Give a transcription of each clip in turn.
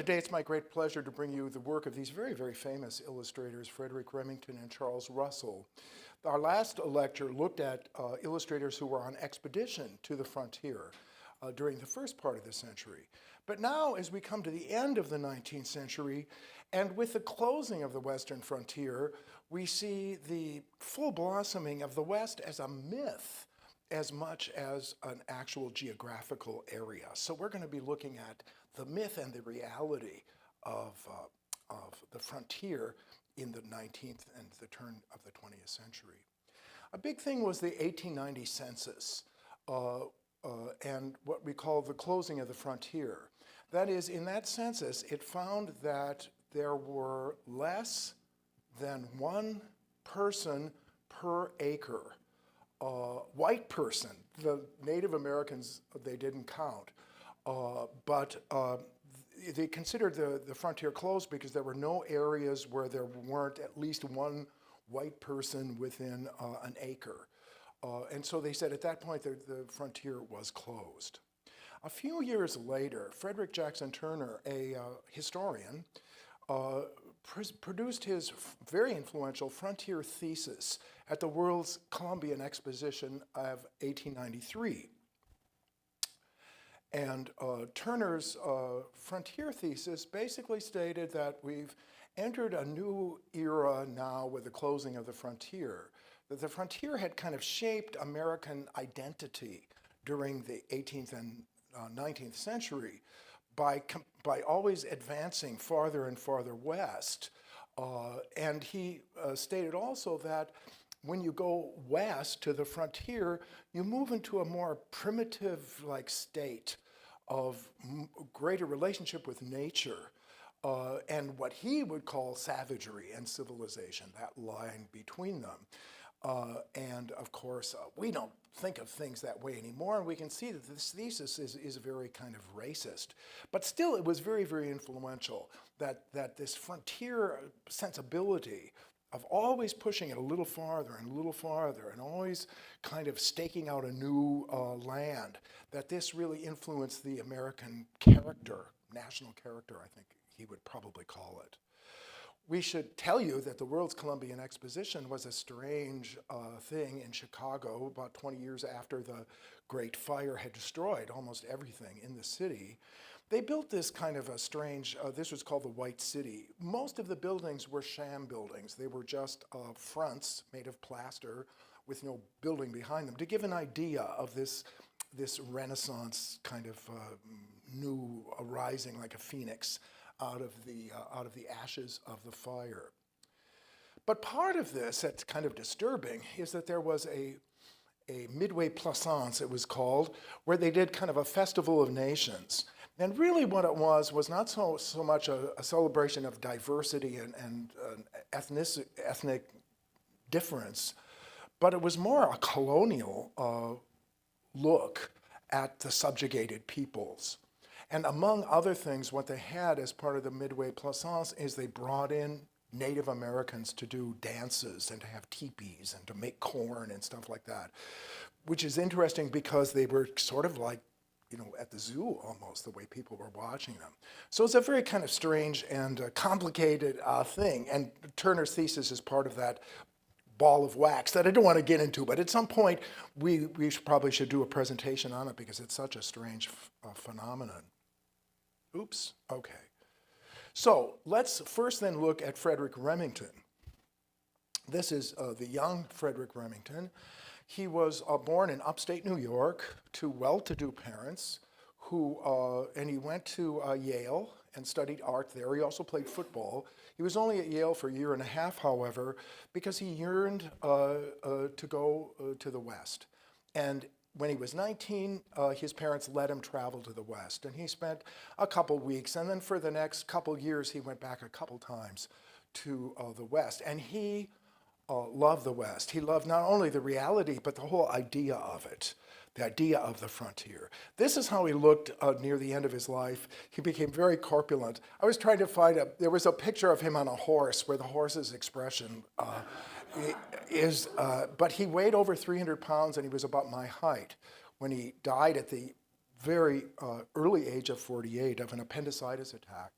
Today it's my great pleasure to bring you the work of these very, very famous illustrators, Frederic Remington and Charles Russell. Our last lecture looked at illustrators who were on expedition to the frontier during the first part of the century. But now, as we come to the end of the 19th century, and with the closing of the western frontier, we see the full blossoming of the West as a myth as much as an actual geographical area. So we're going to be looking at the myth and the reality of the frontier in the 19th and the turn of the 20th century. A big thing was the 1890 census and what we call the closing of the frontier. That is, in that census, it found that there were less than one person per acre. White person, the Native Americans, they didn't count. But they considered the frontier closed because there were no areas where there weren't at least one white person within an acre. And so they said at that point the frontier was closed. A few years later, Frederic Jackson Turner, a historian, produced his very influential frontier thesis at the World's Columbian Exposition of 1893. And Turner's frontier thesis basically stated that we've entered a new era now with the closing of the frontier, that the frontier had kind of shaped American identity during the 18th and 19th century by always advancing farther and farther west. And he stated also that when you go west to the frontier, you move into a more primitive-like state of greater relationship with nature and what he would call savagery and civilization, that line between them. And of course, we don't think of things that way anymore, and we can see that this thesis is very kind of racist. But still, it was very, very influential that this frontier sensibility of always pushing it a little farther and a little farther and always kind of staking out a new land, that this really influenced the American character, national character, I think he would probably call it. We should tell you that the World's Columbian Exposition was a strange thing in Chicago about 20 years after the Great Fire had destroyed almost everything in the city. They built this kind of a strange, this was called the White City. Most of the buildings were sham buildings. They were just fronts made of plaster with no building behind them, to give an idea of this Renaissance kind of new arising like a phoenix out of the ashes of the fire. But part of this that's kind of disturbing is that there was a Midway Plaisance, it was called, where they did kind of a festival of nations. And really what it was not so much a celebration of diversity and ethnic difference, but it was more a colonial look at the subjugated peoples. And among other things, what they had as part of the Midway Plaisance is they brought in Native Americans to do dances and to have teepees and to make corn and stuff like that, which is interesting because they were sort of like, you know, at the zoo almost, the way people were watching them. So it's a very kind of strange and complicated thing. And Turner's thesis is part of that ball of wax that I don't want to get into, but at some point we probably should do a presentation on it because it's such a strange phenomenon. Oops, okay. So let's first then look at Frederic Remington. This is the young Frederic Remington. He was born in upstate New York to well-to-do parents and he went to Yale and studied art there. He also played football. He was only at Yale for a year and a half, however, because he yearned to go to the West. And when he was 19, his parents let him travel to the West. And he spent a couple weeks, and then for the next couple years, he went back a couple times to the West. And he loved the West. He loved not only the reality, but the whole idea of it, the idea of the frontier. This is how he looked near the end of his life. He became very corpulent. I was trying to find there was a picture of him on a horse where the horse's expression but he weighed over 300 pounds and he was about my height when he died at the very early age of 48 of an appendicitis attack.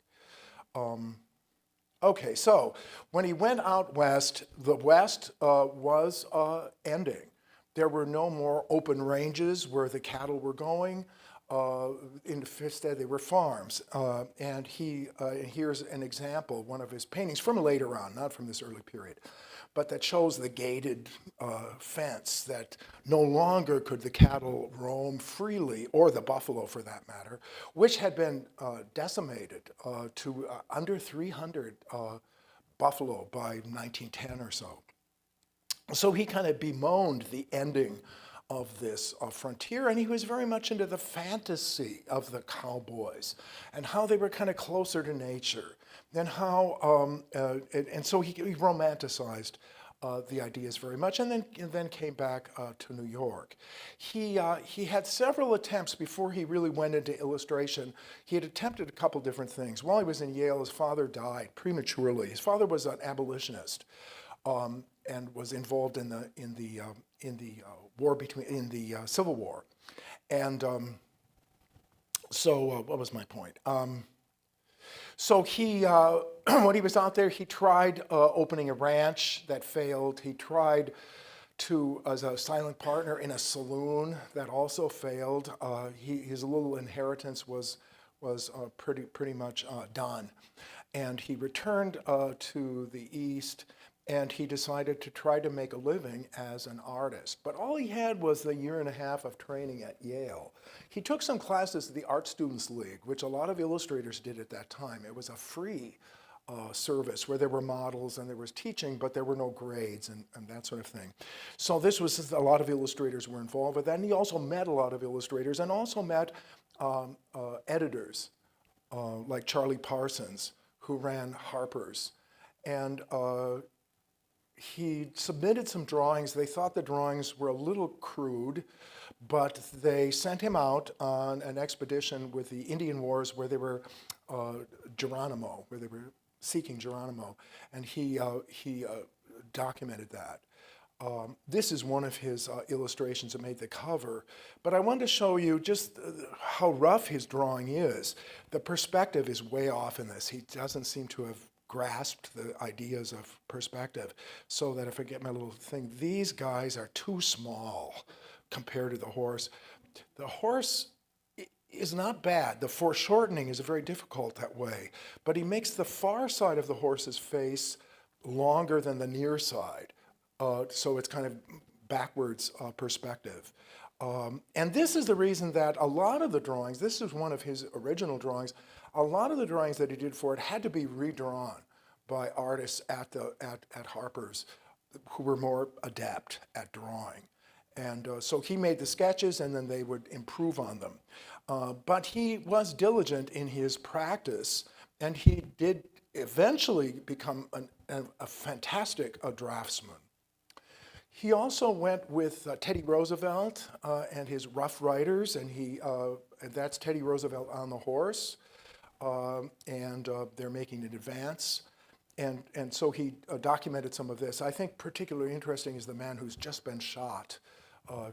Okay, so when he went out west, the West was ending. There were no more open ranges where the cattle were going. Instead, they were farms. And here's an example, one of his paintings from later on, not from this early period, but that shows the gated fence that no longer could the cattle roam freely, or the buffalo for that matter, which had been decimated to under 300 buffalo by 1910 or so. So he kind of bemoaned the ending of this frontier, and he was very much into the fantasy of the cowboys and how they were kind of closer to nature, and how and so he romanticized the ideas very much, and then came back to New York. He had several attempts before he really went into illustration. He had attempted a couple different things. While he was in Yale, his father died prematurely. His father was an abolitionist. And was involved in the war between the Civil War, and so what was my point? So he, when he was out there, he tried opening a ranch that failed. He tried as a silent partner in a saloon that also failed. His little inheritance was pretty much done, and he returned to the East. And he decided to try to make a living as an artist. But all he had was a year and a half of training at Yale. He took some classes at the Art Students League, which a lot of illustrators did at that time. It was a free service where there were models and there was teaching, but there were no grades and that sort of thing. So this was, a lot of illustrators were involved with that. And he also met a lot of illustrators and also met editors like Charlie Parsons, who ran Harper's. And he submitted some drawings. They thought the drawings were a little crude, but they sent him out on an expedition with the Indian Wars where they were Geronimo, where they were seeking Geronimo, and he documented that. This is one of his illustrations that made the cover, but I wanted to show you just how rough his drawing is. The perspective is way off in this. He doesn't seem to have grasped the ideas of perspective, so that if I get my little thing, these guys are too small compared to the horse. The horse is not bad. The foreshortening is very difficult that way, but he makes the far side of the horse's face longer than the near side, so it's kind of backwards perspective. And this is the reason that a lot of the drawings, this is one of his original drawings, a lot of the drawings that he did for it had to be redrawn by artists at Harper's who were more adept at drawing. And so he made the sketches and then they would improve on them. But he was diligent in his practice, and he did eventually become a fantastic draftsman. He also went with Teddy Roosevelt and his Rough Riders, and that's Teddy Roosevelt on the horse. And they're making an advance. And so he documented some of this. I think particularly interesting is the man who's just been shot.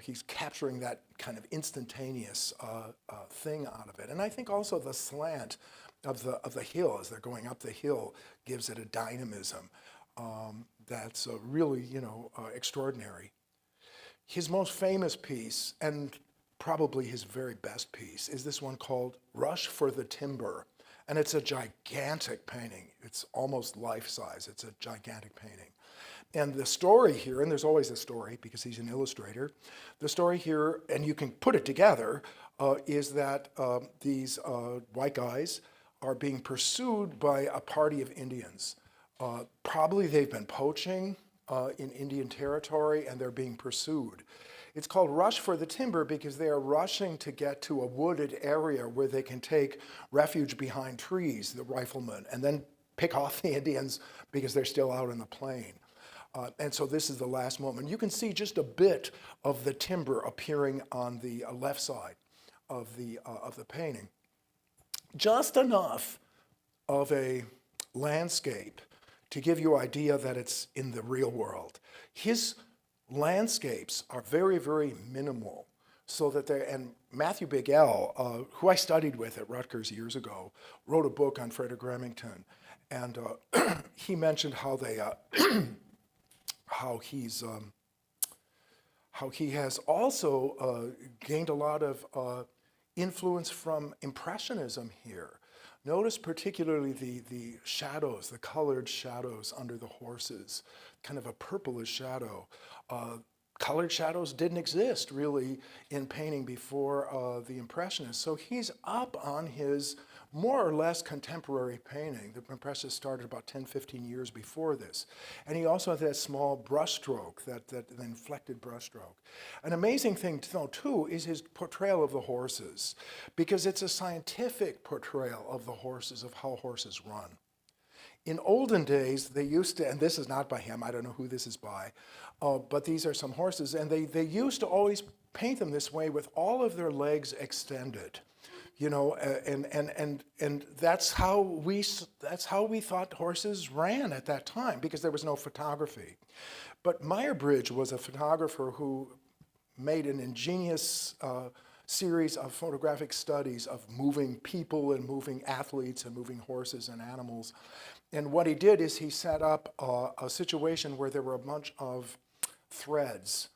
He's capturing that kind of instantaneous thing out of it. And I think also the slant of the hill as they're going up the hill gives it a dynamism that's really, extraordinary. His most famous piece, and probably his very best piece, is this one called Rush for the Timber. And it's a gigantic painting. It's almost life-size. It's a gigantic painting. And the story here, and there's always a story because he's an illustrator, the story here, and you can put it together, is that these white guys are being pursued by a party of Indians. Probably they've been poaching in Indian territory and they're being pursued. It's called Rush for the Timber because they are rushing to get to a wooded area where they can take refuge behind trees, the riflemen, and then pick off the Indians because they're still out in the plain. And so this is the last moment. You can see just a bit of the timber appearing on the left side of the painting. Just enough of a landscape to give you an idea that it's in the real world. His landscapes are very, very minimal. so that they, and Matthew Bigell, who I studied with at Rutgers years ago, wrote a book on Frederic Remington, and he mentioned how they, how he's, how he has also gained a lot of influence from Impressionism here. Notice particularly the shadows, the colored shadows under the horses, kind of a purplish shadow. Colored shadows didn't exist really in painting before the Impressionists. So he's up on his more or less contemporary painting. The Impressionists started about 10, 15 years before this. And he also had that small brushstroke, that inflected brushstroke. An amazing thing to know too is his portrayal of the horses, because it's a scientific portrayal of the horses, of how horses run. In olden days, they used to, and this is not by him, I don't know who this is by, but these are some horses, and they used to always paint them this way with all of their legs extended. You know, and that's how we thought horses ran at that time, because there was no photography. But Meyerabridge was a photographer who made an ingenious series of photographic studies of moving people and moving athletes and moving horses and animals. And what he did is he set up a situation where there were a bunch of threads.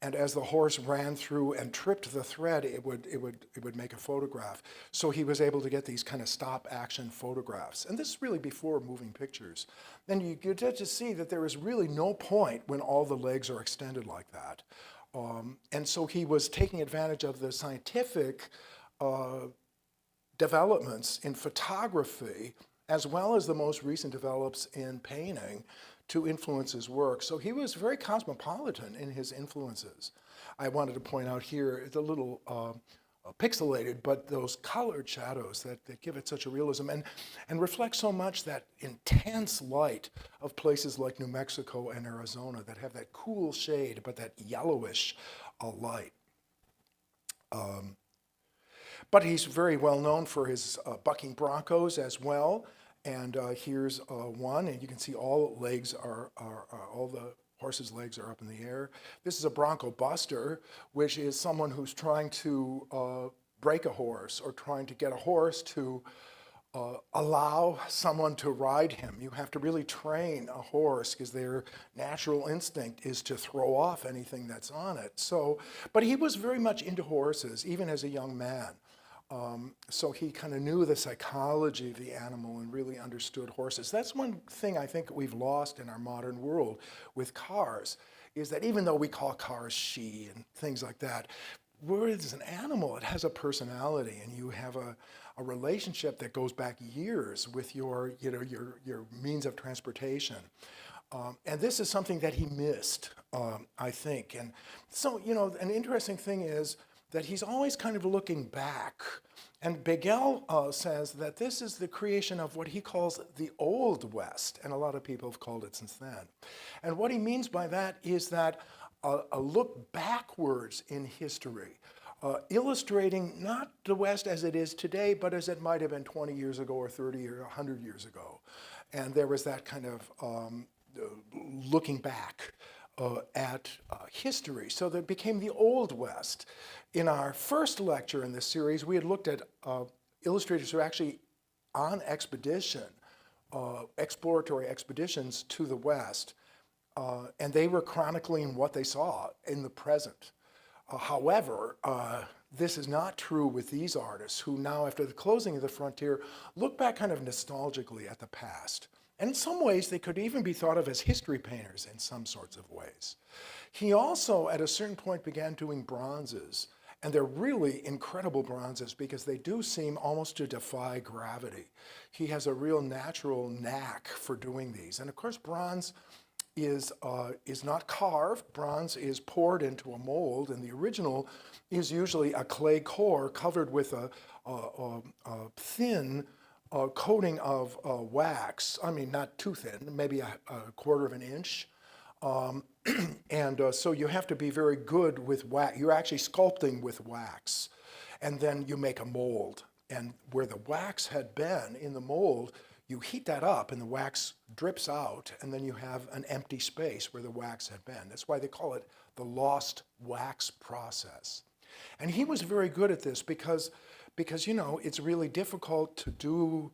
And as the horse ran through and tripped the thread, it would make a photograph. So he was able to get these kind of stop action photographs. And this is really before moving pictures. Then you get to see that there is really no point when all the legs are extended like that. And so he was taking advantage of the scientific developments in photography, as well as the most recent develops in painting, to influence his work. So he was very cosmopolitan in his influences. I wanted to point out here, it's a little pixelated, but those colored shadows that give it such a realism and reflect so much that intense light of places like New Mexico and Arizona that have that cool shade, but that yellowish light. But he's very well known for his bucking broncos as well. And here's one, and you can see all legs all the horse's legs are up in the air. This is a bronco buster, which is someone who's trying to break a horse or trying to get a horse to allow someone to ride him. You have to really train a horse because their natural instinct is to throw off anything that's on it. So, but he was very much into horses, even as a young man. So he kind of knew the psychology of the animal and really understood horses. That's one thing I think we've lost in our modern world with cars, is that even though we call cars she and things like that, where it's an animal, it has a personality, and you have a relationship that goes back years with your means of transportation. And this is something that he missed, I think. And so, an interesting thing is that he's always kind of looking back. And Bigell says that this is the creation of what he calls the Old West, and a lot of people have called it since then. And what he means by that is that a look backwards in history, illustrating not the West as it is today, but as it might have been 20 years ago or 30 or 100 years ago. And there was that kind of looking back at history. So that became the Old West. In our first lecture in this series, we had looked at illustrators who were actually on expedition, exploratory expeditions to the West, and they were chronicling what they saw in the present. However, this is not true with these artists who now, after the closing of the frontier, look back kind of nostalgically at the past. And in some ways, they could even be thought of as history painters in some sorts of ways. He also, at a certain point, began doing bronzes. And they're really incredible bronzes because they do seem almost to defy gravity. He has a real natural knack for doing these. And of course, bronze is not carved. Bronze is poured into a mold, and the original is usually a clay core covered with a thin coating of wax. I mean, not too thin, maybe a quarter of an inch. So you have to be very good with wax. You're actually sculpting with wax. And then you make a mold. And where the wax had been in the mold, you heat that up and the wax drips out, and then you have an empty space where the wax had been. That's why they call it the lost wax process. And he was very good at this because you know, it's really difficult to do.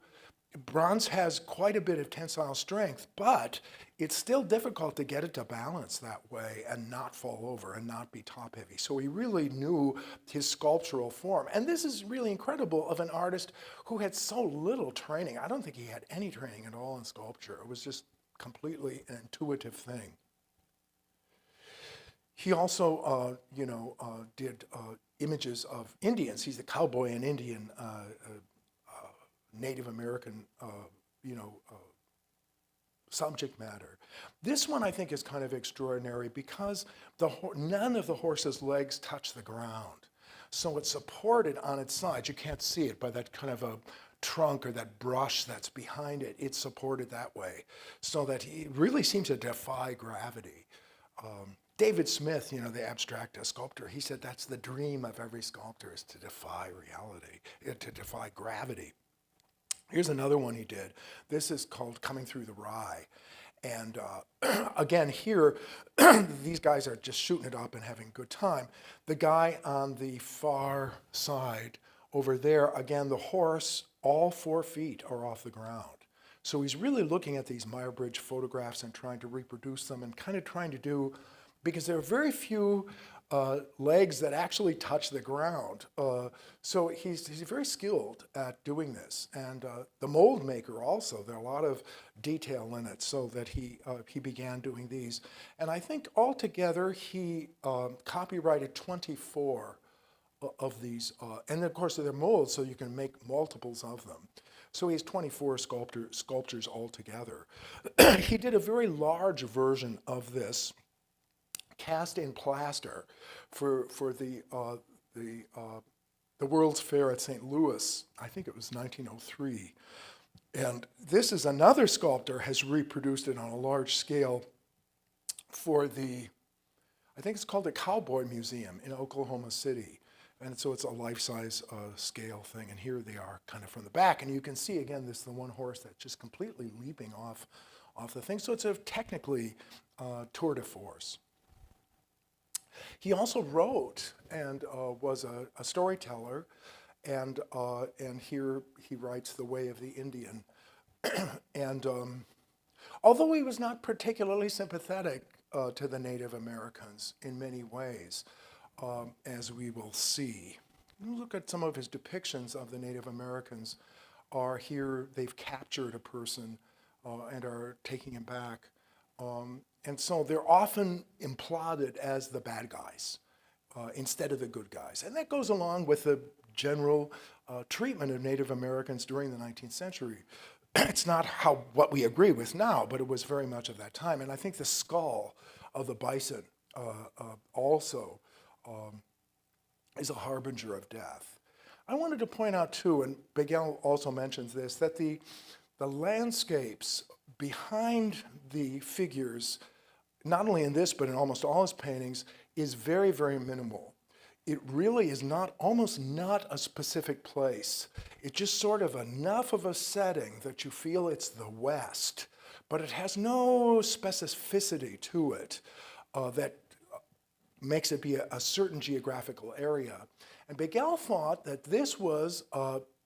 Bronze has quite a bit of tensile strength, but it's still difficult to get it to balance that way and not fall over and not be top heavy. So he really knew his sculptural form. And this is really incredible of an artist who had so little training. I don't think he had any training at all in sculpture. It was just completely an intuitive thing. He also, did images of Indians. He's a cowboy and Indian Native American, subject matter. This one I think is kind of extraordinary because none of the horse's legs touch the ground. So it's supported on its sides. You can't see it by that kind of a trunk or that brush that's behind it. It's supported that way so that he really seems to defy gravity. David Smith, the abstract sculptor, he said that's the dream of every sculptor is to defy reality, to defy gravity. Here's another one he did. This is called Coming Through the Rye. And again, here, these guys are just shooting it up and having a good time. The guy on the far side over there, again, the horse, all 4 feet are off the ground. So he's really looking at these Meyer-Bridge photographs and trying to reproduce them and kind of trying to do, because there are very few legs that actually touch the ground. So he's very skilled at doing this. And the mold maker also, there are a lot of detail in it so that he began doing these. And I think altogether he copyrighted 24 of these. And of course they're molds, so you can make multiples of them. So he has 24 sculptures altogether. He did a very large version of this, cast in plaster for the World's Fair at St. Louis. I think it was 1903. And this is another sculptor has reproduced it on a large scale for I think it's called the Cowboy Museum in Oklahoma City. And so it's a life-size scale thing. And here they are kind of from the back. And you can see, again, this is the one horse that's just completely leaping off the thing. So it's a technically tour de force. He also wrote and was a storyteller, and here he writes The Way of the Indian. And although he was not particularly sympathetic to the Native Americans in many ways, as we will see. Look at some of his depictions of the Native Americans are here. They've captured a person and are taking him back. And so they're often imploded as the bad guys instead of the good guys. And that goes along with the general treatment of Native Americans during the 19th century. It's not what we agree with now, but it was very much of that time. And I think the skull of the bison also is a harbinger of death. I wanted to point out too, and Beguel also mentions this, that the landscapes behind the figures, not only in this, but in almost all his paintings, is very, very minimal. It really is almost not a specific place. It's just sort of enough of a setting that you feel it's the West, but it has no specificity to it that makes it be a certain geographical area. And Beguel thought that this was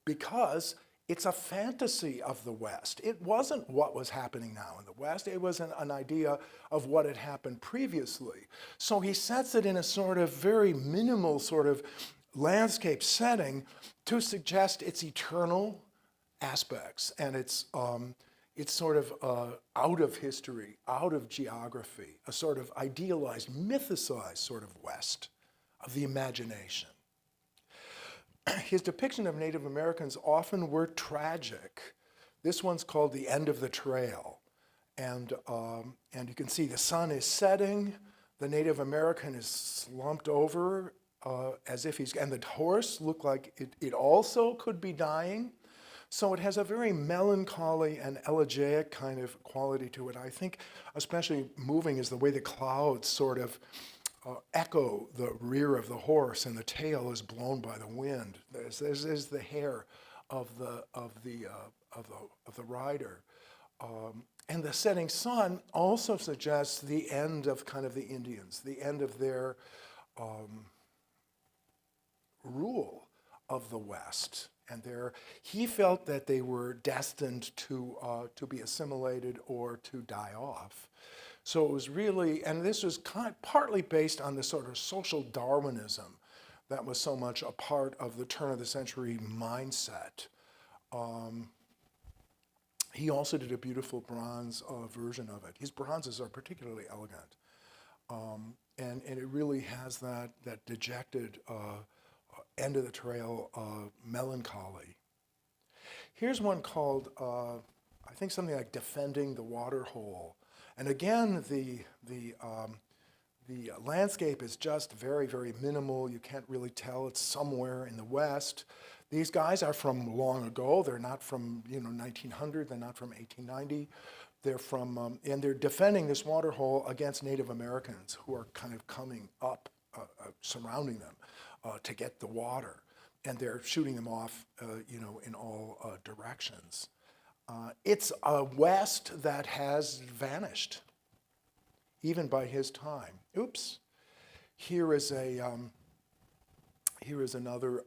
because it's a fantasy of the West. It wasn't what was happening now in the West. It was an idea of what had happened previously. So he sets it in a sort of very minimal sort of landscape setting to suggest its eternal aspects and its sort of out of history, out of geography, a sort of idealized, mythicized sort of West of the imagination. His depiction of Native Americans often were tragic. This one's called The End of the Trail. And you can see the sun is setting, the Native American is slumped over as if and the horse looked like it also could be dying. So it has a very melancholy and elegiac kind of quality to it. I think especially moving is the way the clouds sort of echo the rear of the horse, and the tail is blown by the wind. There's the hair of the rider, and the setting sun also suggests the end of kind of the Indians, the end of their rule of the West. And he felt that they were destined to be assimilated or to die off. So it was really, and this was partly based on the sort of social Darwinism that was so much a part of the turn of the century mindset. He also did a beautiful bronze version of it. His bronzes are particularly elegant. And it really has that dejected end of the trail melancholy. Here's one called, I think something like Defending the Water Hole. And again, the landscape is just very, very minimal. You can't really tell. It's somewhere in the West. These guys are from long ago. They're not from 1900. They're not from 1890. They're from, and they're defending this water hole against Native Americans who are kind of coming up, surrounding them to get the water. And they're shooting them off, in all directions. It's a West that has vanished, even by his time. Oops. Here is another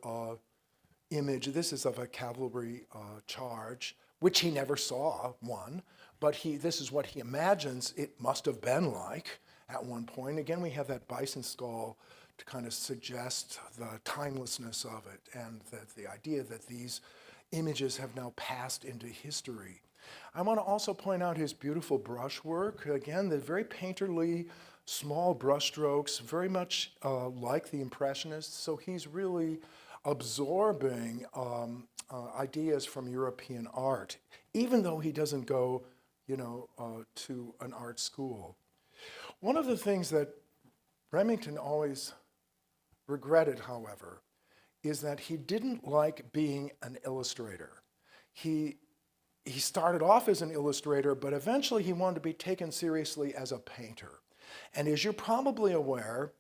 image. This is of a cavalry charge, which he never saw one, but this is what he imagines it must have been like at one point. Again, we have that bison skull to kind of suggest the timelessness of it, and that the idea that these images have now passed into history. I want to also point out his beautiful brushwork. Again, the very painterly, small brushstrokes, very much like the Impressionists. So he's really absorbing ideas from European art, even though he doesn't go, to an art school. One of the things that Remington always regretted, however, is that he didn't like being an illustrator. He started off as an illustrator, but eventually he wanted to be taken seriously as a painter. And as you're probably aware,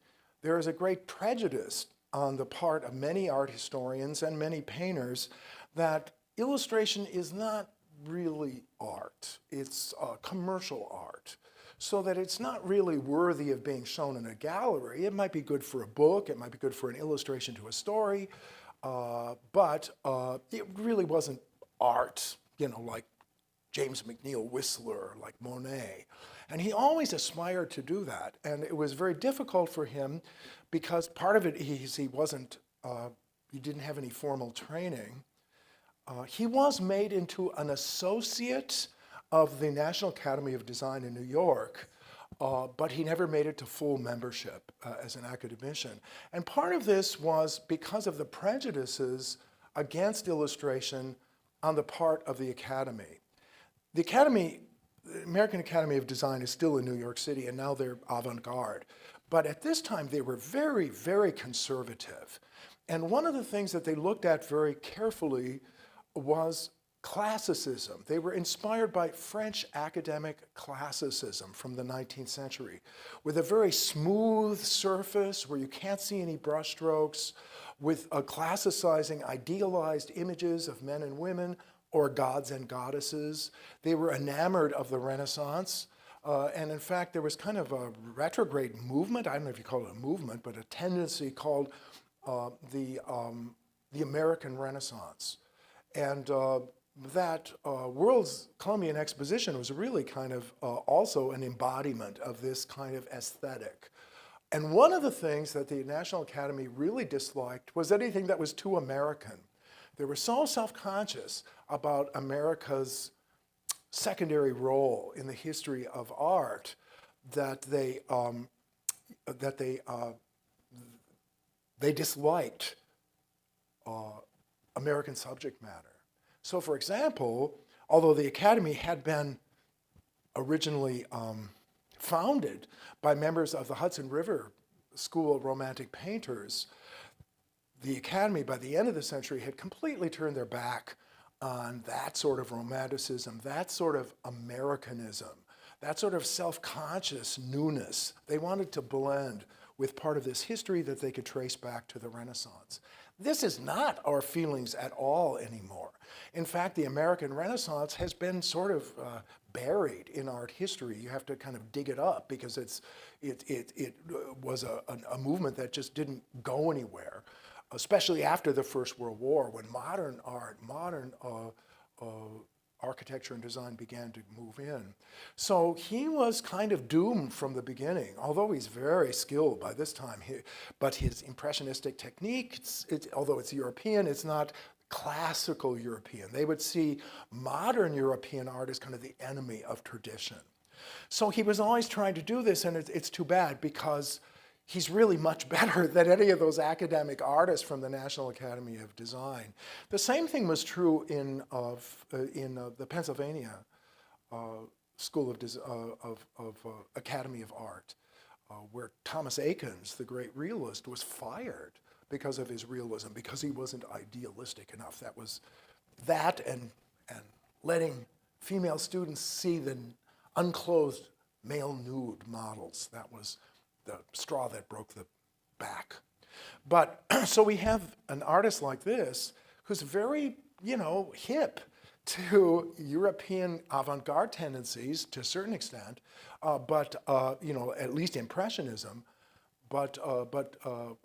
there is a great prejudice on the part of many art historians and many painters that illustration is not really art. It's commercial art. So that it's not really worthy of being shown in a gallery. It might be good for a book, it might be good for an illustration to a story, but it really wasn't art, like James McNeill Whistler, like Monet. And he always aspired to do that. And it was very difficult for him because part of it he didn't have any formal training. He was made into an associate of the National Academy of Design in New York, but he never made it to full membership as an academician. And part of this was because of the prejudices against illustration on the part of the Academy. The American Academy of Design is still in New York City, and now they're avant-garde. But at this time, they were very, very conservative. And one of the things that they looked at very carefully was classicism. They were inspired by French academic classicism from the 19th century, with a very smooth surface where you can't see any brushstrokes, with a classicizing idealized images of men and women or gods and goddesses. They were enamored of the Renaissance. And in fact, there was kind of a retrograde movement, I don't know if you call it a movement, but a tendency called the American Renaissance. And that World's Columbian Exposition was really kind of also an embodiment of this kind of aesthetic. And one of the things that the National Academy really disliked was anything that was too American. They were so self-conscious about America's secondary role in the history of art that they disliked American subject matter. So, for example, although the Academy had been originally founded by members of the Hudson River School of Romantic Painters, the Academy, by the end of the century, had completely turned their back on that sort of romanticism, that sort of Americanism, that sort of self-conscious newness. They wanted to blend with part of this history that they could trace back to the Renaissance. This is not our feelings at all anymore. In fact, the American Renaissance has been sort of buried in art history. You have to kind of dig it up because it was a movement that just didn't go anywhere. especially after the First World War, when modern art, modern architecture and design began to move in. So he was kind of doomed from the beginning, although he's very skilled by this time. But his impressionistic technique, although it's European, it's not classical European. They would see modern European art as kind of the enemy of tradition. So he was always trying to do this, and it's too bad because he's really much better than any of those academic artists from the National Academy of Design. The same thing was true in the Pennsylvania School of Academy of Art, where Thomas Eakins, the great realist, was fired because of his realism, because he wasn't idealistic enough. That was that and letting female students see the unclothed male nude models. That was the straw that broke the back. But so we have an artist like this who's very, hip to European avant-garde tendencies to a certain extent, but at least Impressionism, but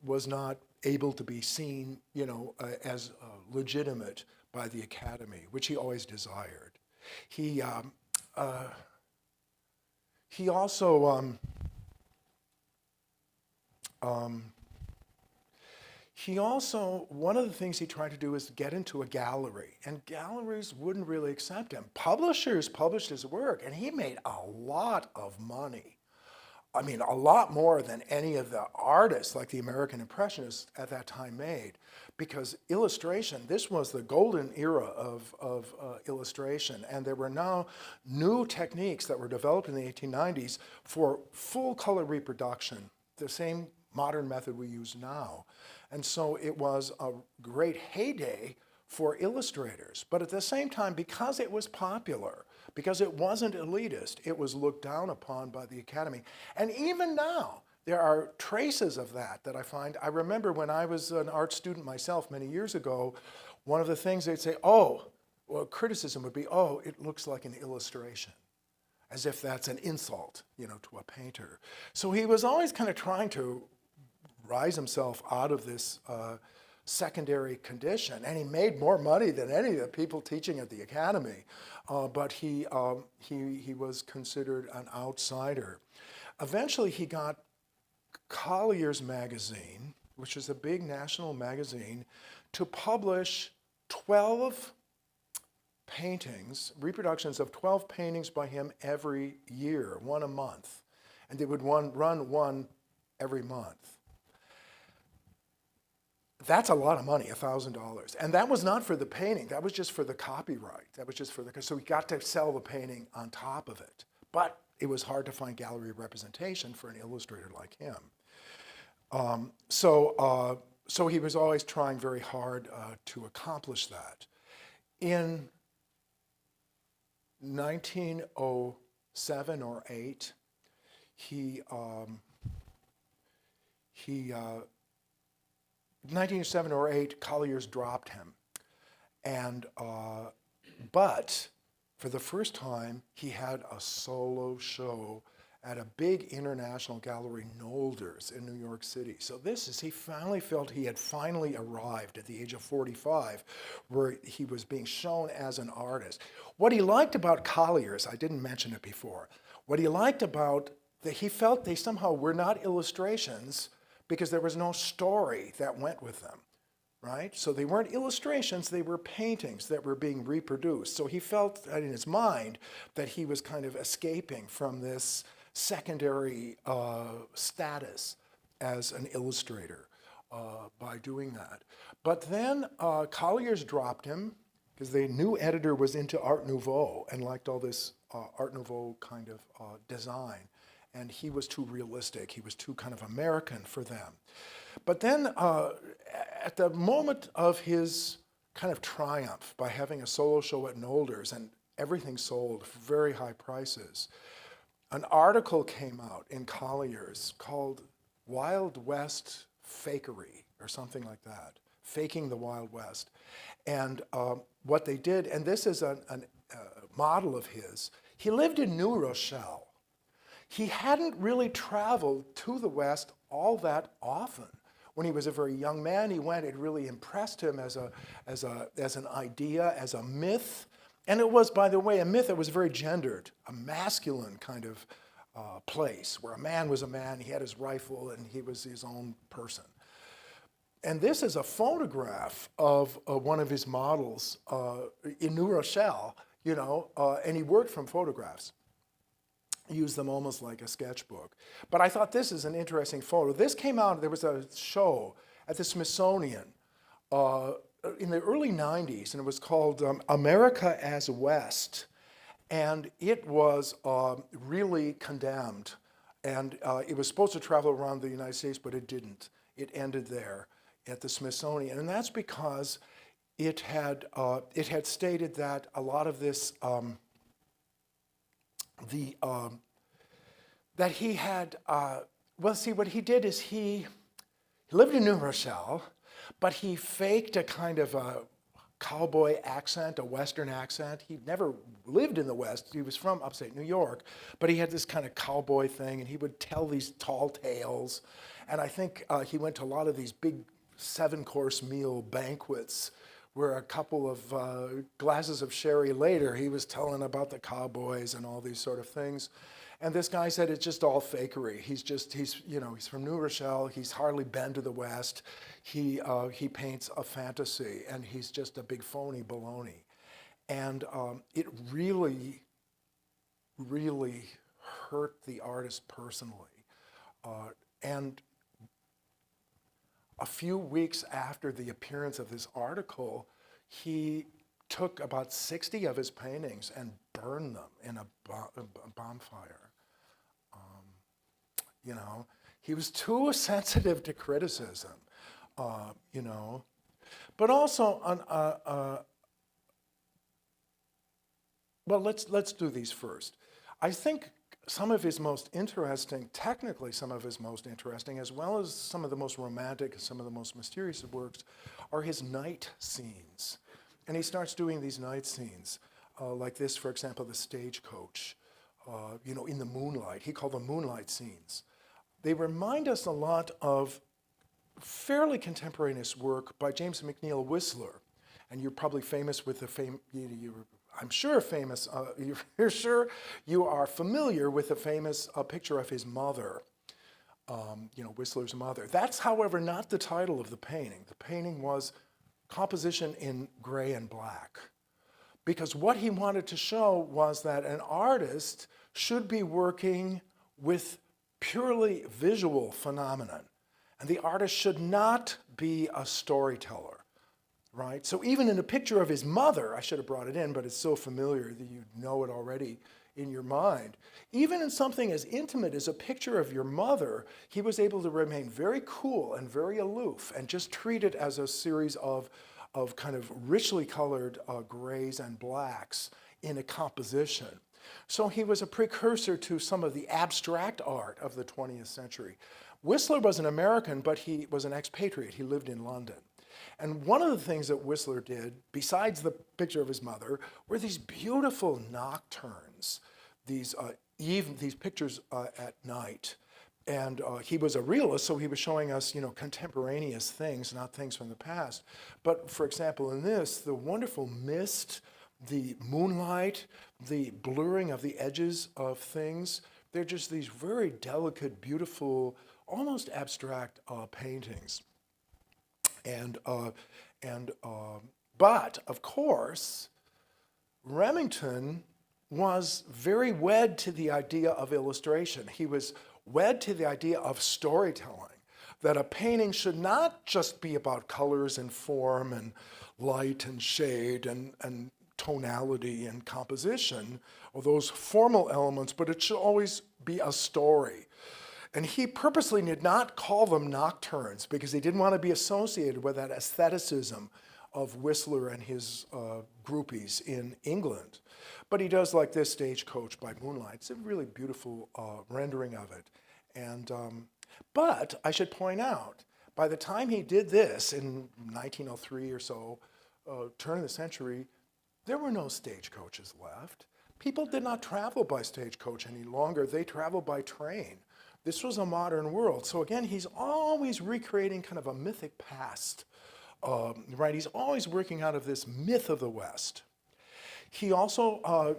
was not able to be seen, as legitimate by the Academy, which he always desired. He also, one of the things he tried to do is get into a gallery, and galleries wouldn't really accept him. Publishers published his work, and he made a lot of money. I mean, a lot more than any of the artists, like the American Impressionists at that time made, because illustration, this was the golden era of illustration, and there were now new techniques that were developed in the 1890s for full color reproduction, the same modern method we use now. And so it was a great heyday for illustrators. But at the same time, because it was popular, because it wasn't elitist, it was looked down upon by the Academy. And even now, there are traces of that I find. I remember when I was an art student myself many years ago, one of the things they'd say, criticism would be, it looks like an illustration, as if that's an insult, to a painter. So he was always kind of trying to rise himself out of this secondary condition, and he made more money than any of the people teaching at the Academy, but he was considered an outsider. Eventually he got Collier's magazine, which is a big national magazine, to publish 12 paintings, reproductions of 12 paintings by him every year, one a month, and they would run one every month. That's a lot of money, $1,000. And that was not for the painting, that was just for the copyright. That was just for so he got to sell the painting on top of it. But it was hard to find gallery representation for an illustrator like him. So he was always trying very hard to accomplish that. In 1907 or 8, 1907 or 8, Collier's dropped him. And, but for the first time, he had a solo show at a big international gallery, Nolders, in New York City. So he finally felt he had finally arrived at the age of 45, where he was being shown as an artist. What he liked about Collier's, I didn't mention it before, what he liked about, he felt they somehow were not illustrations, because there was no story that went with them, right? So they weren't illustrations, they were paintings that were being reproduced. So he felt in his mind that he was kind of escaping from this secondary status as an illustrator by doing that. But then Collier's dropped him because the new editor was into Art Nouveau and liked all this Art Nouveau kind of design. And he was too realistic. He was too kind of American for them. But then at the moment of his kind of triumph by having a solo show at Nolders and everything sold for very high prices, an article came out in Collier's called Wild West Fakery or something like that, Faking the Wild West. And what they did, and this is a model of his, he lived in New Rochelle. He hadn't really traveled to the West all that often. when he was a very young man, he went, it really impressed him as an idea, as a myth. And it was, by the way, a myth that was very gendered, a masculine kind of place, where a man was a man, he had his rifle, and he was his own person. And this is a photograph of one of his models in New Rochelle, and he worked from photographs. He used them almost like a sketchbook. But I thought this is an interesting photo. This came out, there was a show at the Smithsonian in the early 90s, and it was called America as West. And it was really condemned. And it was supposed to travel around the United States, but it didn't. It ended there at the Smithsonian. And that's because it had stated that a lot of this, that he had, well, see, what he did is he lived in New Rochelle, but he faked a kind of a cowboy accent, a Western accent. He never lived in the West. He was from upstate New York, but he had this kind of cowboy thing, and he would tell these tall tales. And I think he went to a lot of these big 7-course meal banquets where a couple of glasses of sherry later, he was telling about the cowboys and all these sort of things. And this guy said it's just all fakery. He's from New Rochelle. He's hardly been to the West. He paints a fantasy, and he's just a big phony baloney. And it really, really hurt the artist personally. And a few weeks after the appearance of this article, he took about 60 of his paintings and burned them in a bonfire. He was too sensitive to criticism, But also, well, let's do these first. I think some of his most interesting, technically some of his most interesting, as well as some of the most romantic, some of the most mysterious works, are his night scenes. And he starts doing these night scenes, like this, for example, the stagecoach, in the moonlight. He called them moonlight scenes. They remind us a lot of fairly contemporaneous work by James McNeill Whistler. And you're probably famous with the I'm sure famous, you're sure you are familiar with the famous picture of his mother, Whistler's mother. That's, however, not the title of the painting. The painting was composition in gray and black. Because what he wanted to show was that an artist should be working with purely visual phenomenon. And the artist should not be a storyteller. Right? So even in a picture of his mother, I should have brought it in, but it's so familiar that you know it already in your mind. Even in something as intimate as a picture of your mother, he was able to remain very cool and very aloof and just treat it as a series of kind of richly colored grays and blacks in a composition. So he was a precursor to some of the abstract art of the 20th century. Whistler was an American, but he was an expatriate. He lived in London. And one of the things that Whistler did, besides the picture of his mother, were these beautiful nocturnes, these pictures at night. And he was a realist, so he was showing us, contemporaneous things, not things from the past. But for example, in this, the wonderful mist, the moonlight, the blurring of the edges of things, they're just these very delicate, beautiful, almost abstract paintings. But of course, Remington was very wed to the idea of illustration. He was wed to the idea of storytelling, that a painting should not just be about colors and form and light and shade and tonality and composition, or those formal elements, but it should always be a story. And he purposely did not call them nocturnes because he didn't want to be associated with that aestheticism of Whistler and his groupies in England. But he does like this Stagecoach by Moonlight. It's a really beautiful rendering of it. But I should point out, by the time he did this in 1903 or so, turn of the century, there were no stagecoaches left. People did not travel by stagecoach any longer. They traveled by train. This was a modern world. So again, he's always recreating kind of a mythic past, right? He's always working out of this myth of the West. He also,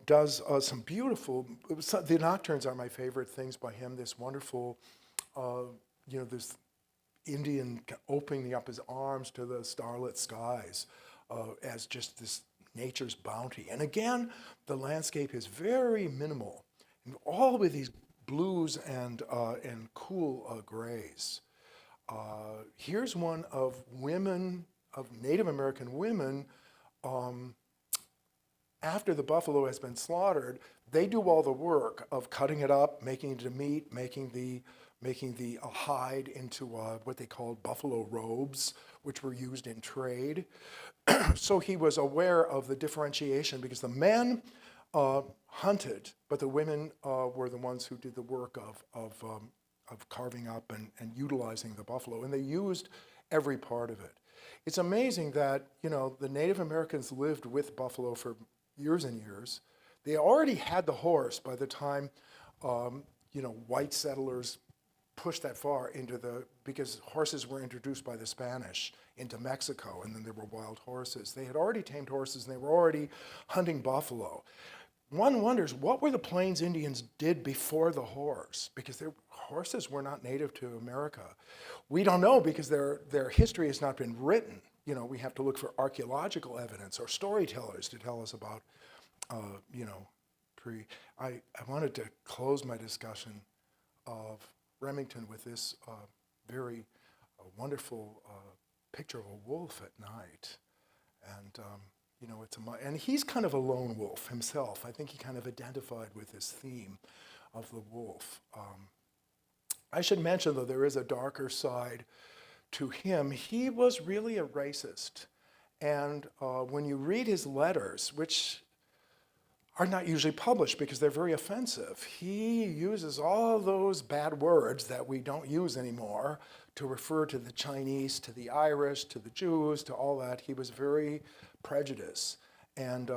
does some beautiful, the nocturnes are my favorite things by him, this wonderful, this Indian opening up his arms to the starlit skies as just this nature's bounty. And again, the landscape is very minimal, all with these blues and cool grays. Here's one of women, of Native American women, after the buffalo has been slaughtered, they do all the work of cutting it up, making it into meat, making the hide into what they called buffalo robes, which were used in trade. So he was aware of the differentiation because the men hunted, but the women were the ones who did the work of carving up and utilizing the buffalo, and they used every part of it. It's amazing that the Native Americans lived with buffalo for years and years. They already had the horse by the time white settlers pushed that far because horses were introduced by the Spanish into Mexico, and then there were wild horses. They had already tamed horses, and they were already hunting buffalo. One wonders, what were the Plains Indians did before the horse? Because their horses were not native to America. We don't know because their history has not been written. We have to look for archaeological evidence or storytellers to tell us about, I wanted to close my discussion of Remington with this very wonderful picture of a wolf at night. And, and he's kind of a lone wolf himself. I think he kind of identified with this theme of the wolf. I should mention, though, there is a darker side to him. He was really a racist. And when you read his letters, which are not usually published because they're very offensive, he uses all those bad words that we don't use anymore to refer to the Chinese, to the Irish, to the Jews, to all that. He was very prejudiced. And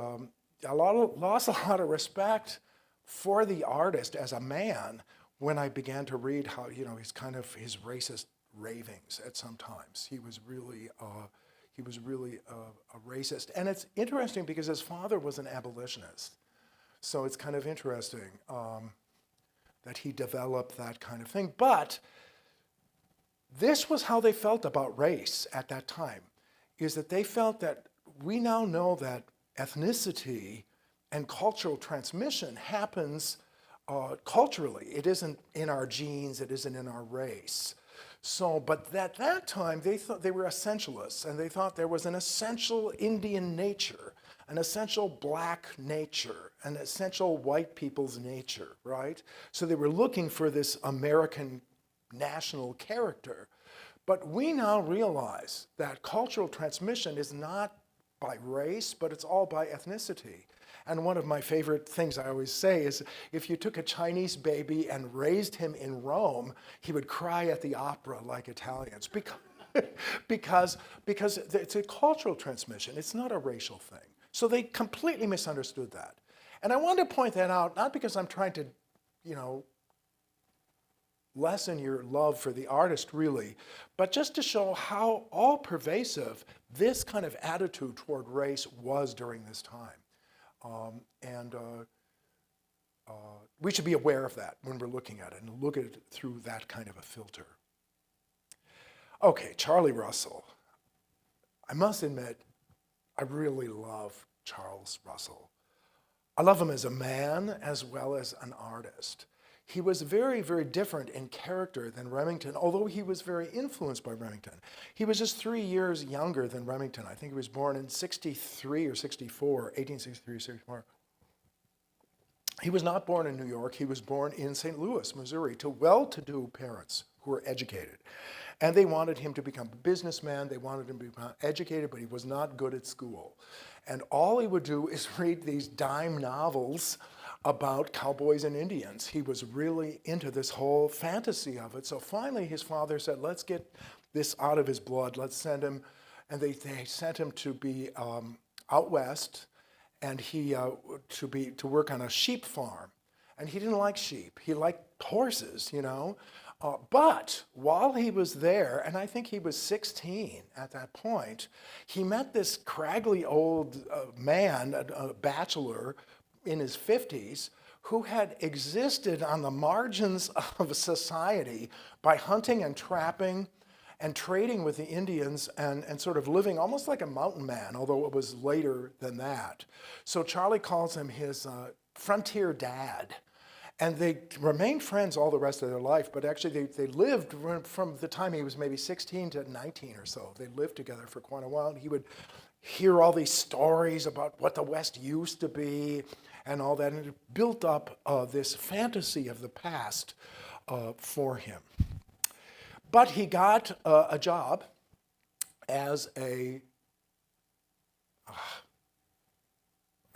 lost a lot of respect for the artist as a man when I began to read how, his racist ravings at some times. He was really a racist. And it's interesting because his father was an abolitionist. So it's kind of interesting that he developed that kind of thing. But this was how they felt about race at that time, is that they felt that we now know that ethnicity and cultural transmission happens culturally. It isn't in our genes, it isn't in our race. So, but at that time, they thought they were essentialists, and they thought there was an essential Indian nature, an essential black nature, an essential white people's nature, right? So they were looking for this American national character. But we now realize that cultural transmission is not by race, but it's all by ethnicity. And one of my favorite things I always say is, if you took a Chinese baby and raised him in Rome, he would cry at the opera like Italians, because it's a cultural transmission. It's not a racial thing. So they completely misunderstood that. And I wanted to point that out, not because I'm trying to, lessen your love for the artist, really, but just to show how all-pervasive this kind of attitude toward race was during this time. We should be aware of that when we're looking at it and look at it through that kind of a filter. Okay, Charlie Russell. I must admit, I really love Charles Russell. I love him as a man as well as an artist. He was very, very different in character than Remington, although he was very influenced by Remington. He was just 3 years younger than Remington. I think he was born in 63 or 64, 1863, 64. He was not born in New York. He was born in St. Louis, Missouri, to well-to-do parents who were educated. And they wanted him to become a businessman. They wanted him to become educated, but he was not good at school. And all he would do is read these dime novels about cowboys and Indians. He was really into this whole fantasy of it. So finally his father said, let's get this out of his blood. Let's send him. And they sent him to be out west, and he to work on a sheep farm. And he didn't like sheep. He liked horses, But while he was there, and I think he was 16 at that point, he met this scraggly old man, a bachelor in his 50s, who had existed on the margins of society by hunting and trapping and trading with the Indians and sort of living almost like a mountain man, although it was later than that. So Charlie calls him his frontier dad. And they remained friends all the rest of their life, but actually they lived from the time he was maybe 16 to 19 or so. They lived together for quite a while. And he would hear all these stories about what the West used to be and all that. And it built up this fantasy of the past for him. But he got a job as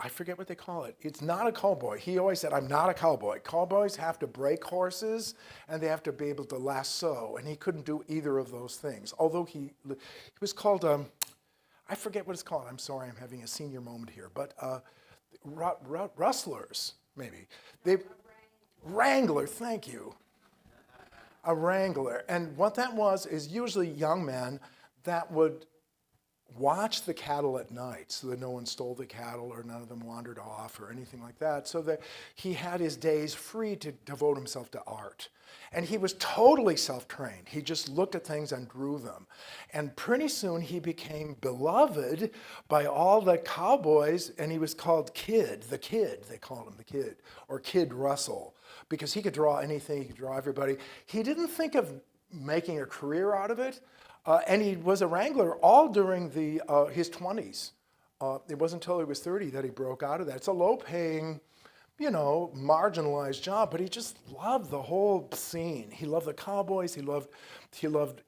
I forget what they call it. It's not a cowboy. He always said, I'm not a cowboy. Cowboys have to break horses and they have to be able to lasso. And he couldn't do either of those things. Although he was called, I forget what it's called. I'm sorry, I'm having a senior moment here. But rustlers, maybe. Wrangler, thank you. A wrangler. And what that was is usually young men that would watch the cattle at night so that no one stole the cattle or none of them wandered off or anything like that, so that he had his days free to devote himself to art. And he was totally self-trained. He just looked at things and drew them. And pretty soon he became beloved by all the cowboys, and he was called Kid, they called him the Kid, or Kid Russell, because he could draw anything, he could draw everybody. He didn't think of making a career out of it. And he was a wrangler all during his 20s. It wasn't until he was 30 that he broke out of that. It's a low-paying, marginalized job, but he just loved the whole scene. He loved the cowboys. He loved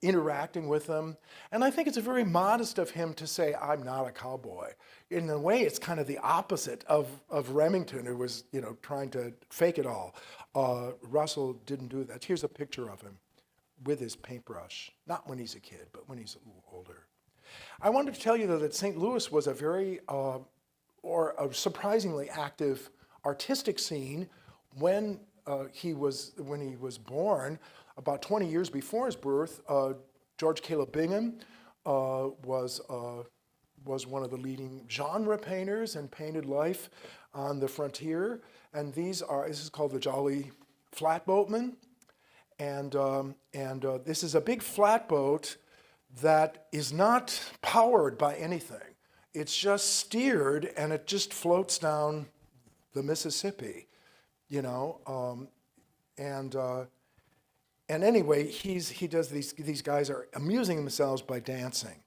interacting with them. And I think it's very modest of him to say, I'm not a cowboy. In a way, it's kind of the opposite of Remington, who was, trying to fake it all. Russell didn't do that. Here's a picture of him with his paintbrush, not when he's a kid, but when he's a little older. I wanted to tell you, though, that St. Louis was a very, or a surprisingly active artistic scene when he was born. About 20 years before his birth, George Caleb Bingham was one of the leading genre painters and painted life on the frontier. And this is called the Jolly Flatboatman. And this is a big flatboat that is not powered by anything. It's just steered and it just floats down the Mississippi, And anyway, he does these guys are amusing themselves by dancing.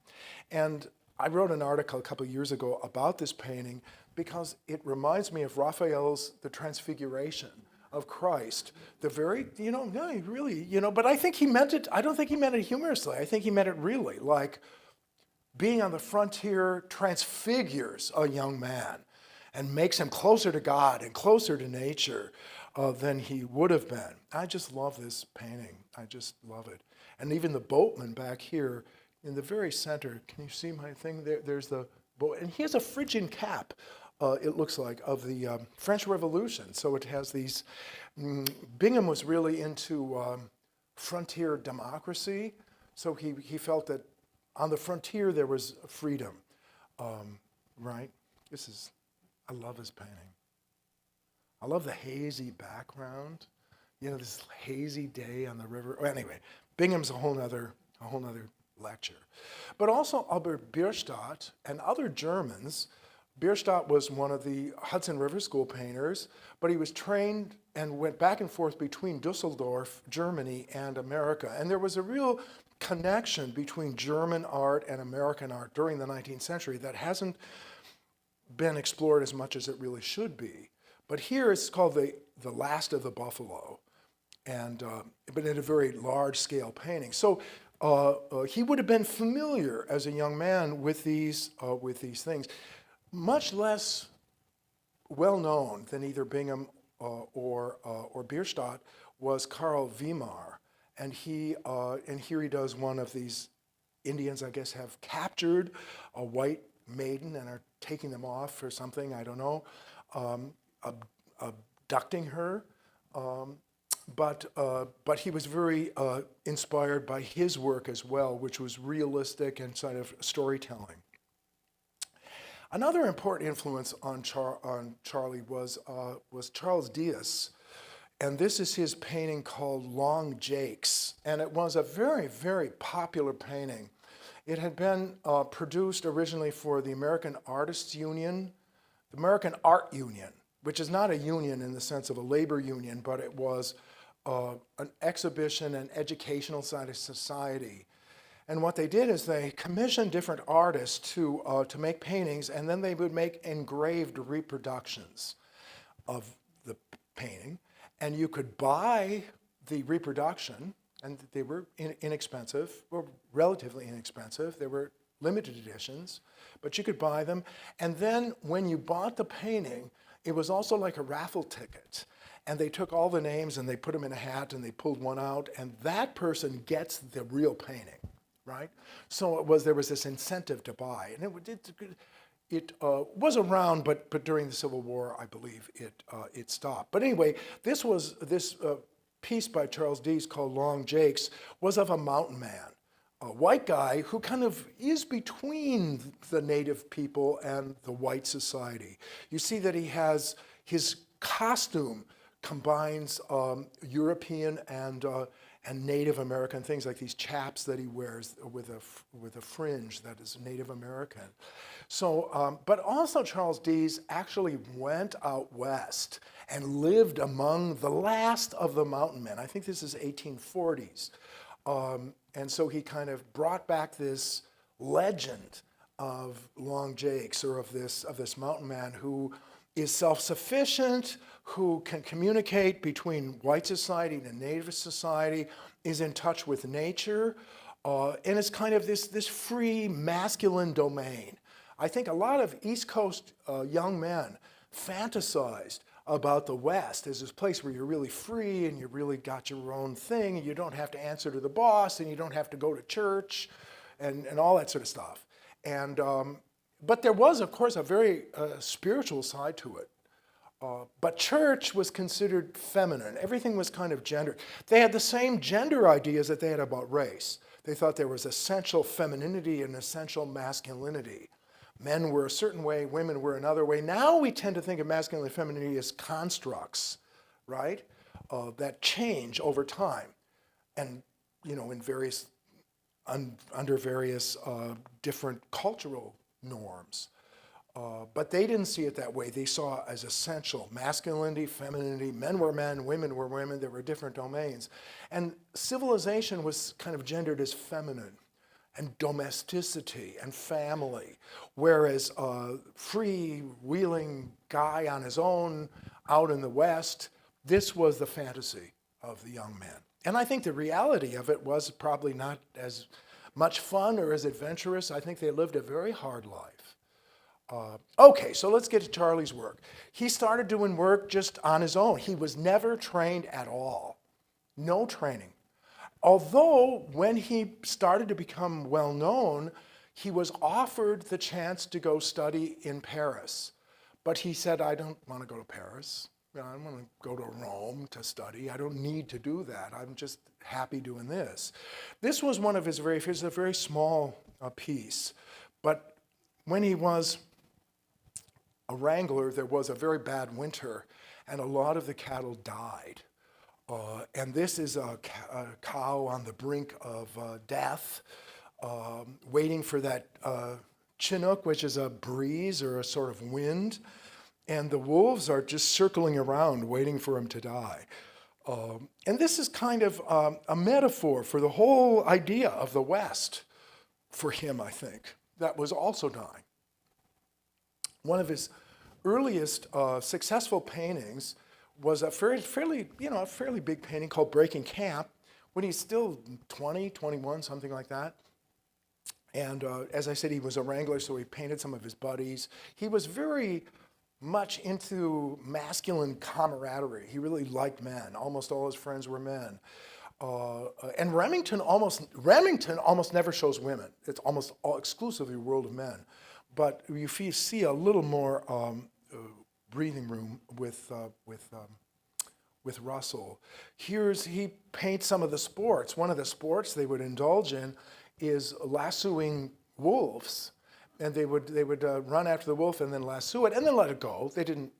And I wrote an article a couple of years ago about this painting because it reminds me of Raphael's The Transfiguration of Christ, the very, really, but I think he meant it, I don't think he meant it humorously. I think he meant it really, like being on the frontier transfigures a young man and makes him closer to God and closer to nature than he would have been. I just love this painting. I just love it. And even the boatman back here in the very center, can you see my thing there? There's the boat, and he has a Phrygian cap. It looks like, of the French Revolution. So it has these, Bingham was really into frontier democracy. So he felt that on the frontier there was freedom, right? I love this painting. I love the hazy background. This hazy day on the river. Anyway, Bingham's a whole nother lecture. But also Albert Bierstadt and other Germans. Bierstadt was one of the Hudson River School painters, but he was trained and went back and forth between Dusseldorf, Germany, and America. And there was a real connection between German art and American art during the 19th century that hasn't been explored as much as it really should be. But here it's called the Last of the Buffalo, but in a very large-scale painting. So he would have been familiar as a young man with these things. Much less well-known than either Bingham or Bierstadt was Karl Weimar. And here he does one of these Indians, I guess, have captured a white maiden and are taking them off or something, I don't know, abducting her But he was very inspired by his work as well, which was realistic and sort of storytelling. Another important influence on Charlie was Charles Diaz, and this is his painting called Long Jakes, and it was a very, very popular painting. It had been produced originally for the American Artists Union, the American Art Union, which is not a union in the sense of a labor union, but it was an exhibition and educational side of society. And what they did is they commissioned different artists to make paintings, and then they would make engraved reproductions of the painting. And you could buy the reproduction, and they were inexpensive, or relatively inexpensive. They were limited editions, but you could buy them. And then when you bought the painting, it was also like a raffle ticket. And they took all the names and they put them in a hat and they pulled one out, and that person gets the real painting, right? So there was this incentive to buy. And it was around, but during the Civil War, I believe it stopped. But anyway, this piece by Charles Diaz called Long Jakes was of a mountain man, a white guy who kind of is between the native people and the white society. You see that he has his costume combines European and Native American things, like these chaps that he wears with a fringe that is Native American. So, but also Charles Diaz actually went out west and lived among the last of the mountain men. I think this is 1840s. And so he kind of brought back this legend of Long Jakes, or of this mountain man who is self-sufficient, who can communicate between white society and native society, is in touch with nature, and it's kind of this free masculine domain. I think a lot of East Coast young men fantasized about the West as this place where you're really free and you really got your own thing, and you don't have to answer to the boss, and you don't have to go to church, and all that sort of stuff. And but there was, of course, a very spiritual side to it. But church was considered feminine. Everything was kind of gendered. They had the same gender ideas that they had about race. They thought there was essential femininity and essential masculinity. Men were a certain way, women were another way. Now we tend to think of masculinity and femininity as constructs, right? That change over time, and in various under various different cultural norms. But they didn't see it that way. They saw it as essential. Masculinity, femininity, men were men, women were women. There were different domains. And civilization was kind of gendered as feminine, and domesticity and family, whereas a freewheeling guy on his own out in the West, this was the fantasy of the young man. And I think the reality of it was probably not as much fun or as adventurous. I think they lived a very hard life. Okay, so let's get to Charlie's work. He started doing work just on his own. He was never trained at all. No training. Although when he started to become well known, he was offered the chance to go study in Paris. But he said, I don't want to go to Paris. I don't want to go to Rome to study. I don't need to do that. I'm just happy doing this. This was one of his a very small piece. But when he was a wrangler, there was a very bad winter, and a lot of the cattle died. And this is a cow on the brink of death, waiting for that chinook, which is a breeze or a sort of wind. And the wolves are just circling around, waiting for him to die. And this is kind of a metaphor for the whole idea of the West for him, I think, that was also dying. One of his earliest successful paintings was a fairly big painting called Breaking Camp, when he's still 20, 21, something like that. And as I said, he was a wrangler, so he painted some of his buddies. He was very much into masculine camaraderie. He really liked men. Almost all his friends were men. And Remington almost never shows women. It's almost exclusively a world of men. But you see a little more breathing room with with Russell. He paints some of the sports. One of the sports they would indulge in is lassoing wolves. And they would run after the wolf and then lasso it and then let it go. They didn't,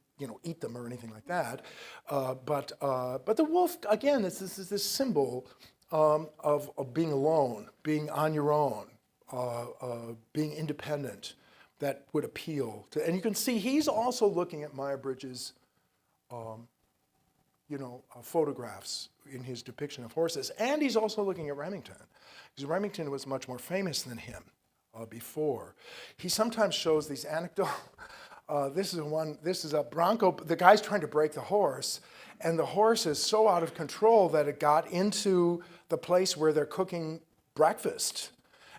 eat them or anything like that. But the wolf, again, is this symbol of being alone, being on your own, being independent, that would appeal to. And you can see he's also looking at Muybridge's, photographs in his depiction of horses, and he's also looking at Remington, because Remington was much more famous than him before. He sometimes shows these anecdotes. This is a bronco. The guy's trying to break the horse, and the horse is so out of control that it got into the place where they're cooking breakfast.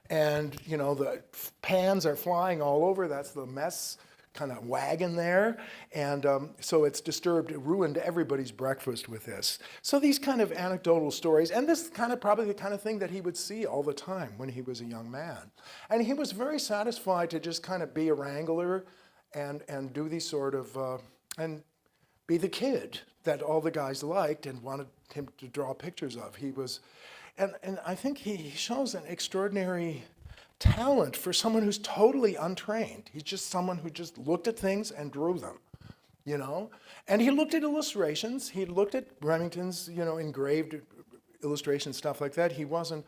And, the pans are flying all over. That's the mess kind of wagon there. And so it's disturbed, it ruined everybody's breakfast with this. So these kind of anecdotal stories, and this probably the kind of thing that he would see all the time when he was a young man. And he was very satisfied to just kind of be a wrangler and do these sort of, and be the kid that all the guys liked and wanted him to draw pictures of. He was, and I think he shows an extraordinary talent for someone who's totally untrained. He's just someone who just looked at things and drew them, And he looked at illustrations. He looked at Remington's, engraved illustration, stuff like that. He wasn't,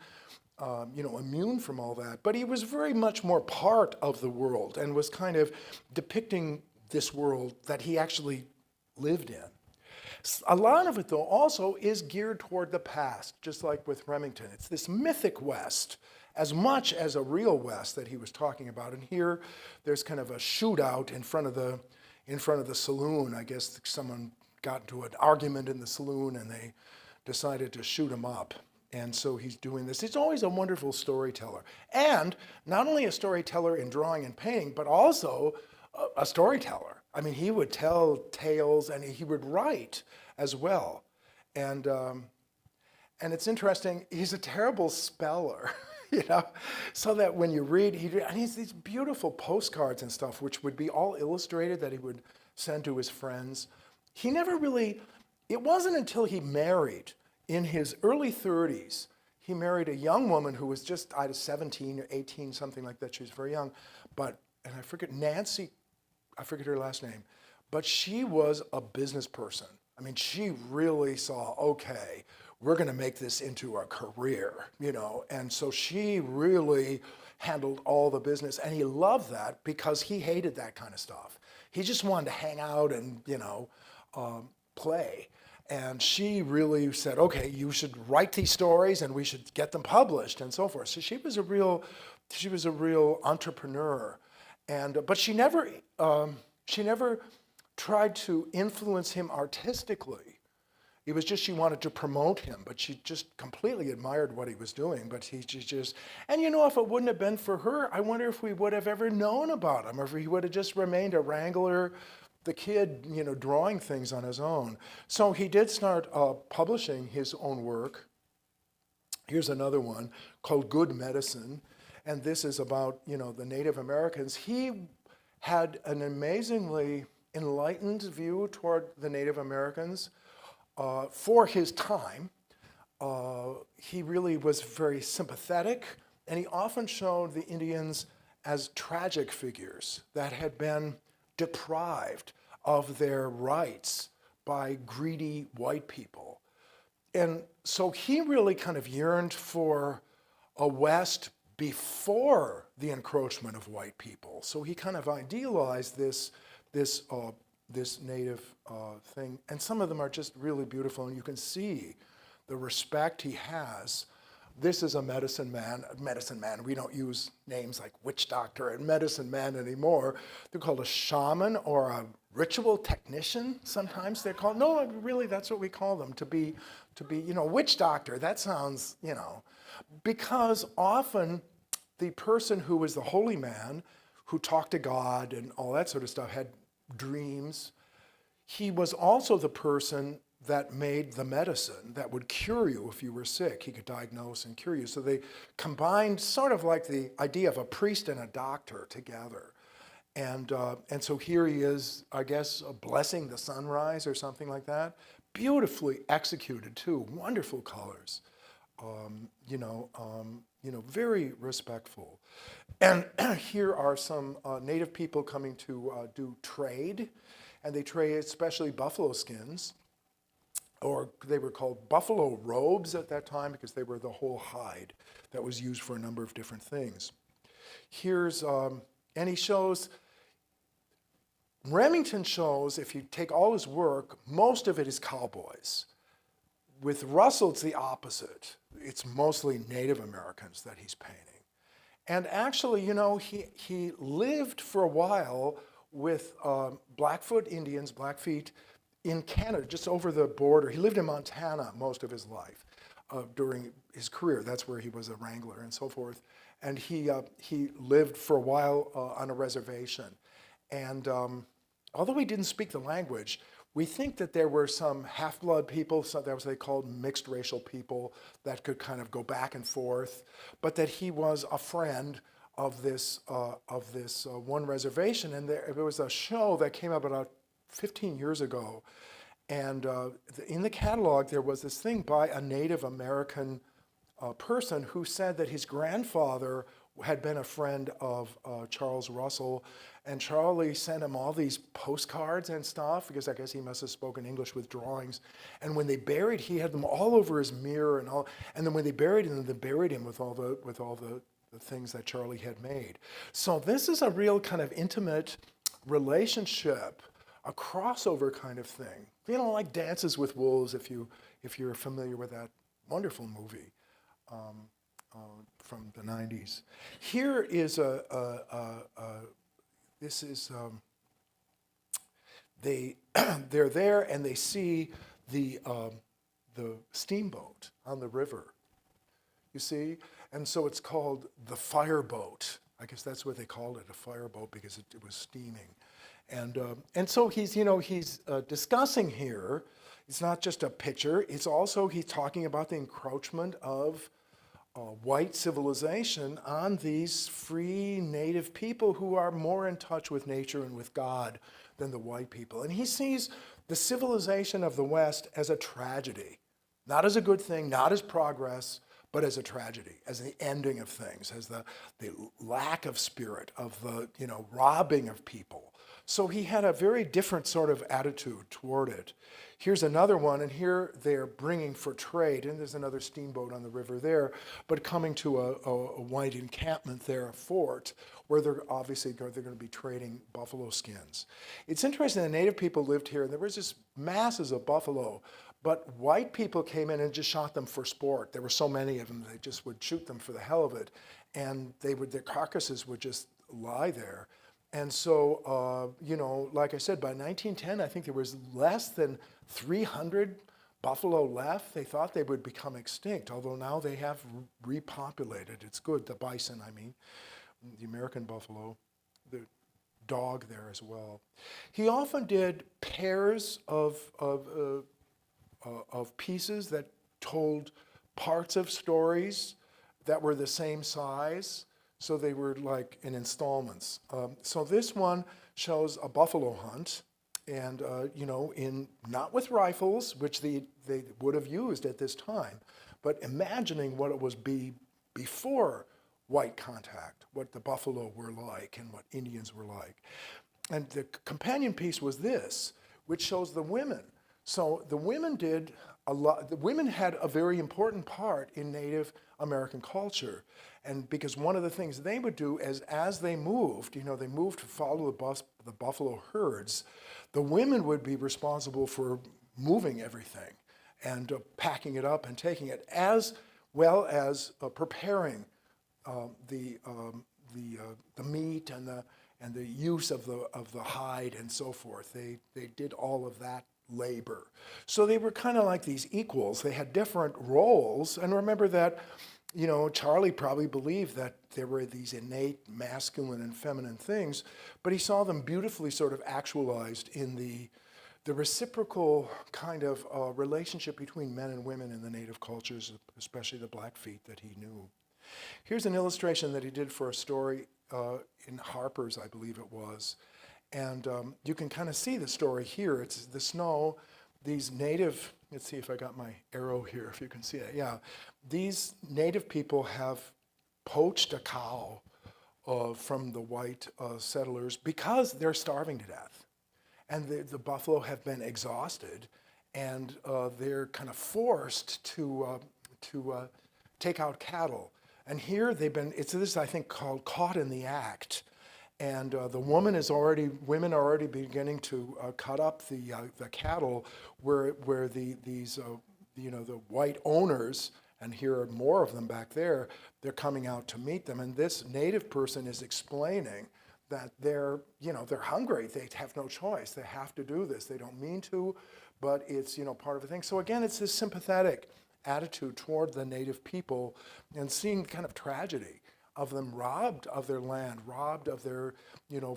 immune from all that. But he was very much more part of the world and was kind of depicting this world that he actually lived in. A lot of it, though, also is geared toward the past, just like with Remington. It's this mythic West, as much as a real West that he was talking about. And here, there's kind of a shootout in front of the saloon. I guess someone got into an argument in the saloon, and they decided to shoot him up. And so he's doing this. He's always a wonderful storyteller. And not only a storyteller in drawing and painting, but also a storyteller. I mean, he would tell tales, and he would write as well. And it's interesting, he's a terrible speller, so that when you read, he has these beautiful postcards and stuff, which would be all illustrated that he would send to his friends. He never really, it wasn't until he married in his early 30s, he married a young woman who was just 17 or 18, something like that. She was very young, and I forget, Nancy, I forget her last name, but she was a business person. I mean, she really saw, okay, we're going to make this into a career, and so she really handled all the business, and he loved that because he hated that kind of stuff. He just wanted to hang out and, play. And she really said, okay, you should write these stories and we should get them published and so forth. So she was a real entrepreneur. But she never tried to influence him artistically. It was just she wanted to promote him, but she just completely admired what he was doing. But he just, and if it wouldn't have been for her, I wonder if we would have ever known about him, or if he would have just remained a wrangler, the kid, drawing things on his own. So he did start publishing his own work. Here's another one called Good Medicine. And this is about, the Native Americans. He had an amazingly enlightened view toward the Native Americans for his time. He really was very sympathetic, and he often showed the Indians as tragic figures that had been deprived of their rights by greedy white people. And so he really kind of yearned for a West before the encroachment of white people. So he kind of idealized this native thing. And some of them are just really beautiful, and you can see the respect he has. This is a medicine man. We don't use names like witch doctor and medicine man anymore. They're called a shaman or a ritual technician, sometimes they're called. No, really, that's what we call them, to be, witch doctor. That sounds, because often the person who was the holy man, who talked to God and all that sort of stuff, had dreams. He was also the person that made the medicine that would cure you if you were sick. He could diagnose and cure you. So they combined sort of like the idea of a priest and a doctor together. And so here he is, I guess, blessing the sunrise or something like that. Beautifully executed too, wonderful colors. Very respectful. And here are some native people coming to do trade, and they trade especially buffalo skins, or they were called buffalo robes at that time because they were the whole hide that was used for a number of different things. And he shows, Remington shows, if you take all his work, most of it is cowboys. With Russell, it's the opposite. It's mostly Native Americans that he's painting. And actually, he lived for a while with Blackfoot Indians, Blackfeet, in Canada, just over the border. He lived in Montana most of his life during his career. That's where he was a wrangler and so forth. And he lived for a while on a reservation. And although he didn't speak the language, we think that there were some half-blood people, so that was what they called mixed racial people, that could kind of go back and forth, but that he was a friend of this one reservation. And there was a show that came up about 15 years ago, and in the catalog there was this thing by a Native American person who said that his grandfather had been a friend of Charles Russell, and Charlie sent him all these postcards and stuff, because I guess he must have spoken English with drawings. And when they buried, he had them all over his mirror and all. And then when they buried him, they buried him with all the things that Charlie had made. So this is a real kind of intimate relationship, a crossover kind of thing. Like Dances with Wolves, if you're familiar with that wonderful movie from the 90s. Here is they're there and they see the steamboat on the river, you see? And so it's called the fireboat. I guess that's what they called it, a fireboat, because it was steaming. And so he's discussing here. It's not just a picture. It's also, he's talking about the encroachment of white civilization on these free native people who are more in touch with nature and with God than the white people. And he sees the civilization of the West as a tragedy, not as a good thing, not as progress, but as a tragedy, as the ending of things, as the lack of spirit, of the robbing of people. So he had a very different sort of attitude toward it. Here's another one, and here they're bringing for trade, and there's another steamboat on the river there, but coming to a white encampment there, a fort, where they're going to be trading buffalo skins. It's interesting, the native people lived here, and there was just masses of buffalo, but white people came in and just shot them for sport. There were so many of them, they just would shoot them for the hell of it, and their carcasses would just lie there. And so, like I said, by 1910, I think there was less than 300 buffalo left. They thought they would become extinct, although now they have repopulated. It's good, the bison, I mean, the American buffalo, the dog there as well. He often did pairs of pieces that told parts of stories that were the same size. So they were like in installments. So this one shows a buffalo hunt, and not with rifles, which they would have used at this time, but imagining what it was before white contact, what the buffalo were like and what Indians were like. And the companion piece was this, which shows the women. So the women did a lot. The women had a very important part in Native American culture. And because one of the things they would do is, as they moved, they moved to follow the buffalo herds, the women would be responsible for moving everything and packing it up and taking it, as well as preparing the meat and the use of the hide and so forth. They did all of that labor. So they were kind of like these equals. They had different roles. And remember that, Charlie probably believed that there were these innate masculine and feminine things, but he saw them beautifully sort of actualized in the reciprocal kind of relationship between men and women in the native cultures, especially the Blackfeet that he knew. Here's an illustration that he did for a story in Harper's, I believe it was. And you can kind of see the story here. It's the snow. These native, let's see if I got my arrow here, if you can see it. Yeah, these native people have poached a cow from the white settlers because they're starving to death. And the buffalo have been exhausted, and they're kind of forced to take out cattle. And here they've been, it's this I think called caught in the act. And the women women are already beginning to cut up the cattle where these the white owners, and here are more of them back there, they're coming out to meet them. And this native person is explaining that they're hungry. They have no choice. They have to do this. They don't mean to, but it's part of the thing. So again, it's this sympathetic attitude toward the native people, and seeing kind of tragedy of them robbed of their land, robbed of their,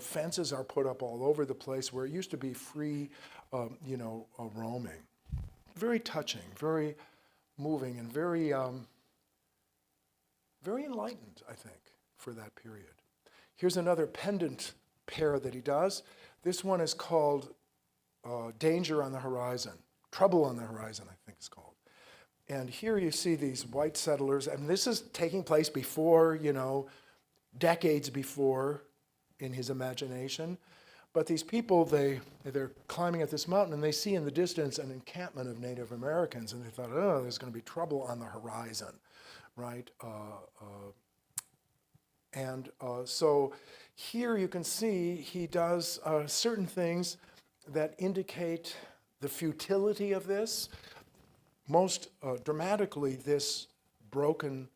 fences are put up all over the place where it used to be free, roaming. Very touching, very moving, and very, very enlightened, I think, for that period. Here's another pendant pair that he does. This one is called Danger on the Horizon, Trouble on the Horizon, I think it's called. And here you see these white settlers, and this is taking place before, decades before in his imagination. But these people, they're climbing up this mountain, and they see in the distance an encampment of Native Americans, and they thought, oh, there's going to be trouble on the horizon, right? So here you can see he does certain things that indicate the futility of this. Most dramatically, this broken,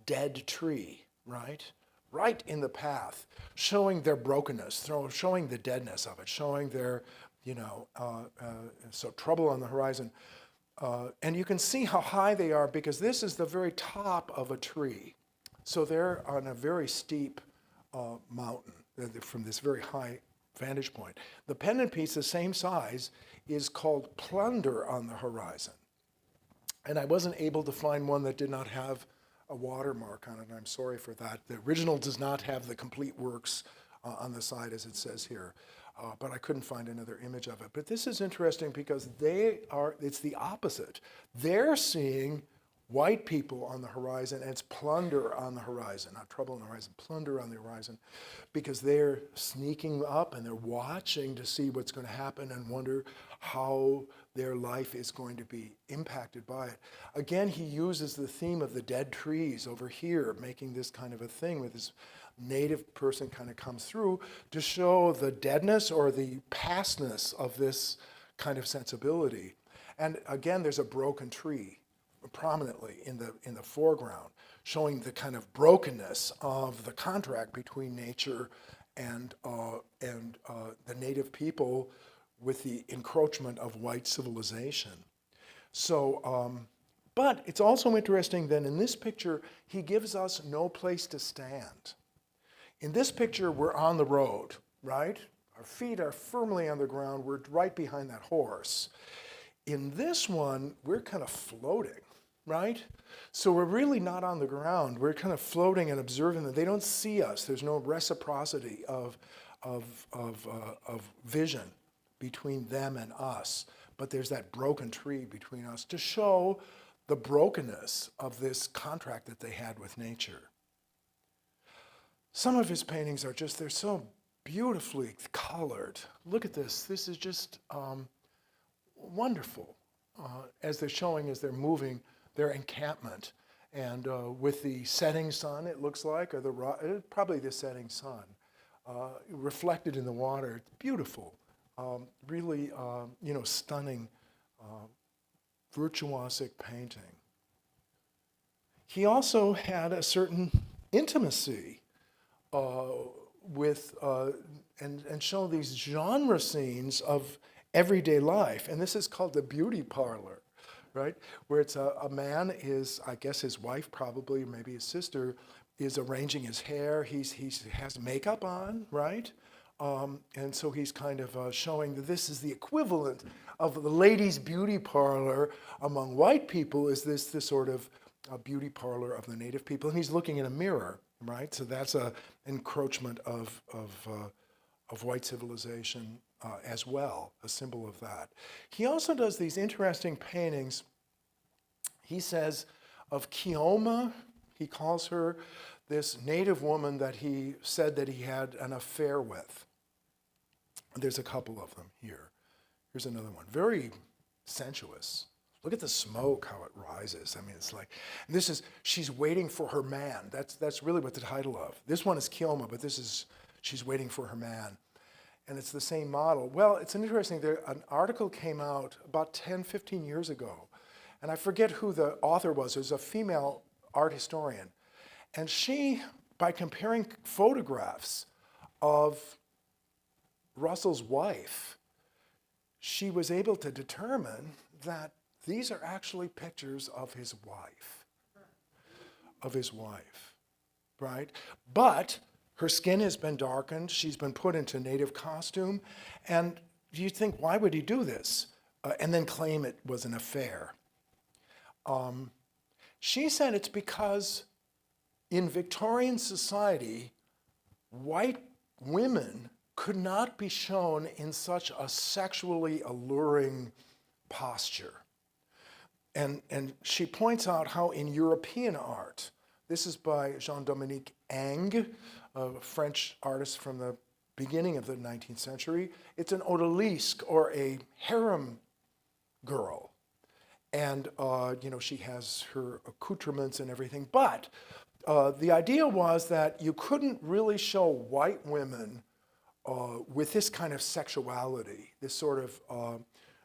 dead tree, right? Right in the path, showing their brokenness, showing the deadness of it, showing their, so trouble on the horizon. And you can see how high they are because this is the very top of a tree. So they're on a very steep mountain from this very high vantage point. The pendant piece, the same size, is called Plunder on the Horizon. And I wasn't able to find one that did not have a watermark on it, and I'm sorry for that. The original does not have the complete works on the side as it says here, but I couldn't find another image of it. But this is interesting because it's the opposite. They're seeing white people on the horizon, and it's plunder on the horizon, not trouble on the horizon, plunder on the horizon, because they're sneaking up and they're watching to see what's going to happen and wonder how their life is going to be impacted by it. Again, he uses the theme of the dead trees over here, making this kind of a thing with this native person kind of comes through to show the deadness or the pastness of this kind of sensibility. And again, there's a broken tree prominently in the foreground, showing the kind of brokenness of the contract between nature and the native people with the encroachment of white civilization. So, but it's also interesting that in this picture, he gives us no place to stand. In this picture, we're on the road, right? Our feet are firmly on the ground. We're right behind that horse. In this one, we're kind of floating, right? So we're really not on the ground. We're kind of floating and observing them. They don't see us. There's no reciprocity of vision between them and us. But there's that broken tree between us to show the brokenness of this contract that they had with nature. Some of his paintings are just, they're so beautifully colored. Look at this. This is just wonderful as they're showing, as they're moving their encampment. And with the setting sun, it looks like, or probably the setting sun, reflected in the water. It's beautiful. Really, stunning, virtuosic painting. He also had a certain intimacy with, and show these genre scenes of everyday life. And this is called the beauty parlor, right? Where it's a man is, I guess his wife probably, or maybe his sister, is arranging his hair. He has makeup on, right? And so he's kind of showing that this is the equivalent of the ladies' beauty parlor among white people, is this sort of beauty parlor of the native people. And he's looking in a mirror. right? So that's a encroachment of white civilization as well, a symbol of that. He also does these interesting paintings. He says of Kioma, he calls her this native woman that he said that he had an affair with. There's a couple of them here. Here's another one, very sensuous. Look at the smoke, how it rises. I mean, it's like, this is, she's waiting for her man. That's really what the title of. This one is Kioma, but this is, she's waiting for her man. And it's the same model. Well, it's an interesting, an article came out about 10, 15 years ago, and I forget who the author was. It was a female art historian. And she, by comparing photographs of Russell's wife, she was able to determine that these are actually pictures of his wife, right? But her skin has been darkened. She's been put into native costume. And you think, why would he do this? And then claim it was an affair. She said it's because in Victorian society, white women could not be shown in such a sexually alluring posture. And she points out how in European art, this is by Jean-Dominique Eng, a French artist from the beginning of the 19th century. It's an odalisque, or a harem girl. And she has her accoutrements and everything. But the idea was that you couldn't really show white women with this kind of sexuality, this sort of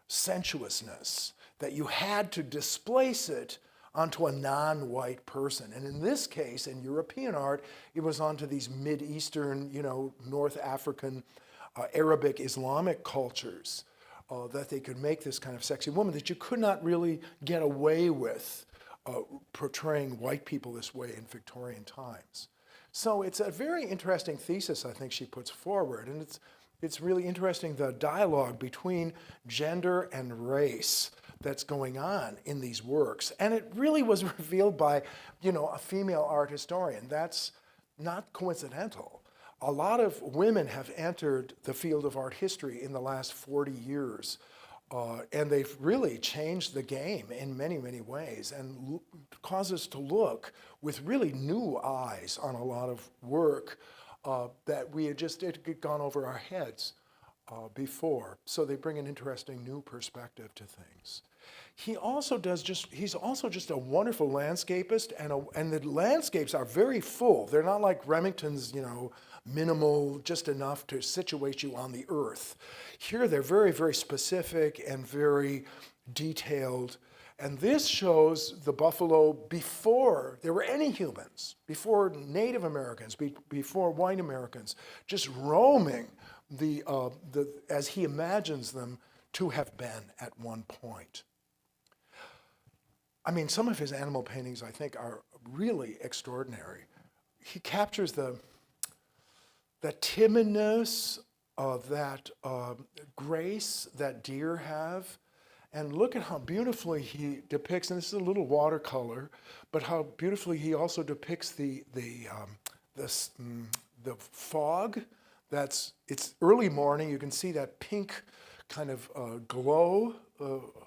sensuousness, that you had to displace it onto a non-white person. And in this case, in European art, it was onto these Mid-Eastern, North African, Arabic, Islamic cultures that they could make this kind of sexy woman that you could not really get away with portraying white people this way in Victorian times. So it's a very interesting thesis, I think, she puts forward. And it's really interesting, the dialogue between gender and race that's going on in these works. And it really was revealed by, a female art historian. That's not coincidental. A lot of women have entered the field of art history in the last 40 years. And they've really changed the game in many, many ways, and caused us to look with really new eyes on a lot of work that we had just gone over our heads before. So they bring an interesting new perspective to things. He's also just a wonderful landscapist, and the landscapes are very full. They're not like Remington's, minimal, just enough to situate you on the earth. Here they're very, very specific and very detailed. And this shows the buffalo before there were any humans, before Native Americans, before white Americans, just roaming as he imagines them to have been at one point. I mean, some of his animal paintings, I think, are really extraordinary. He captures the timidness of that grace that deer have. And look at how beautifully he depicts, and this is a little watercolor, but how beautifully he also depicts the fog. It's early morning. You can see that pink kind of glow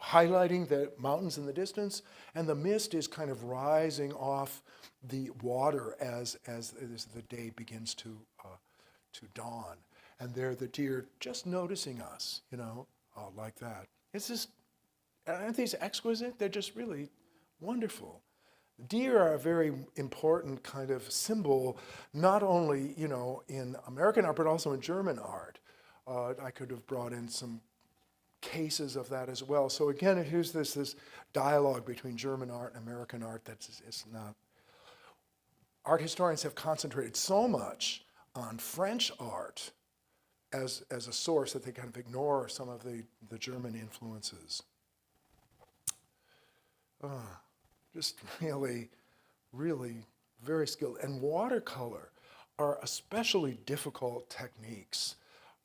highlighting the mountains in the distance, and the mist is kind of rising off the water as the day begins to dawn. And there the deer just noticing us, like that. It's just, aren't these exquisite? They're just really wonderful. Deer are a very important kind of symbol, not only, in American art, but also in German art. I could have brought in some cases of that as well. So again, here's this dialogue between German art and American art it's not. Art historians have concentrated so much on French art as a source that they kind of ignore some of the German influences. Just really, really very skilled. And watercolor are especially difficult techniques.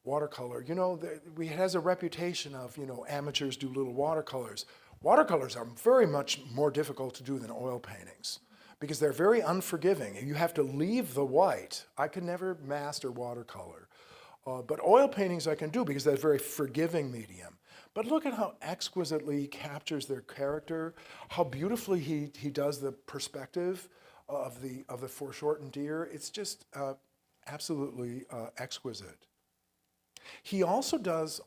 Watercolor, it has a reputation of, amateurs do little watercolors. Watercolors are very much more difficult to do than oil paintings because they're very unforgiving. You have to leave the white. I could never master watercolor. But oil paintings I can do because they're a very forgiving medium. But look at how exquisitely he captures their character, how beautifully he does the perspective of the foreshortened deer. It's just absolutely exquisite. He also does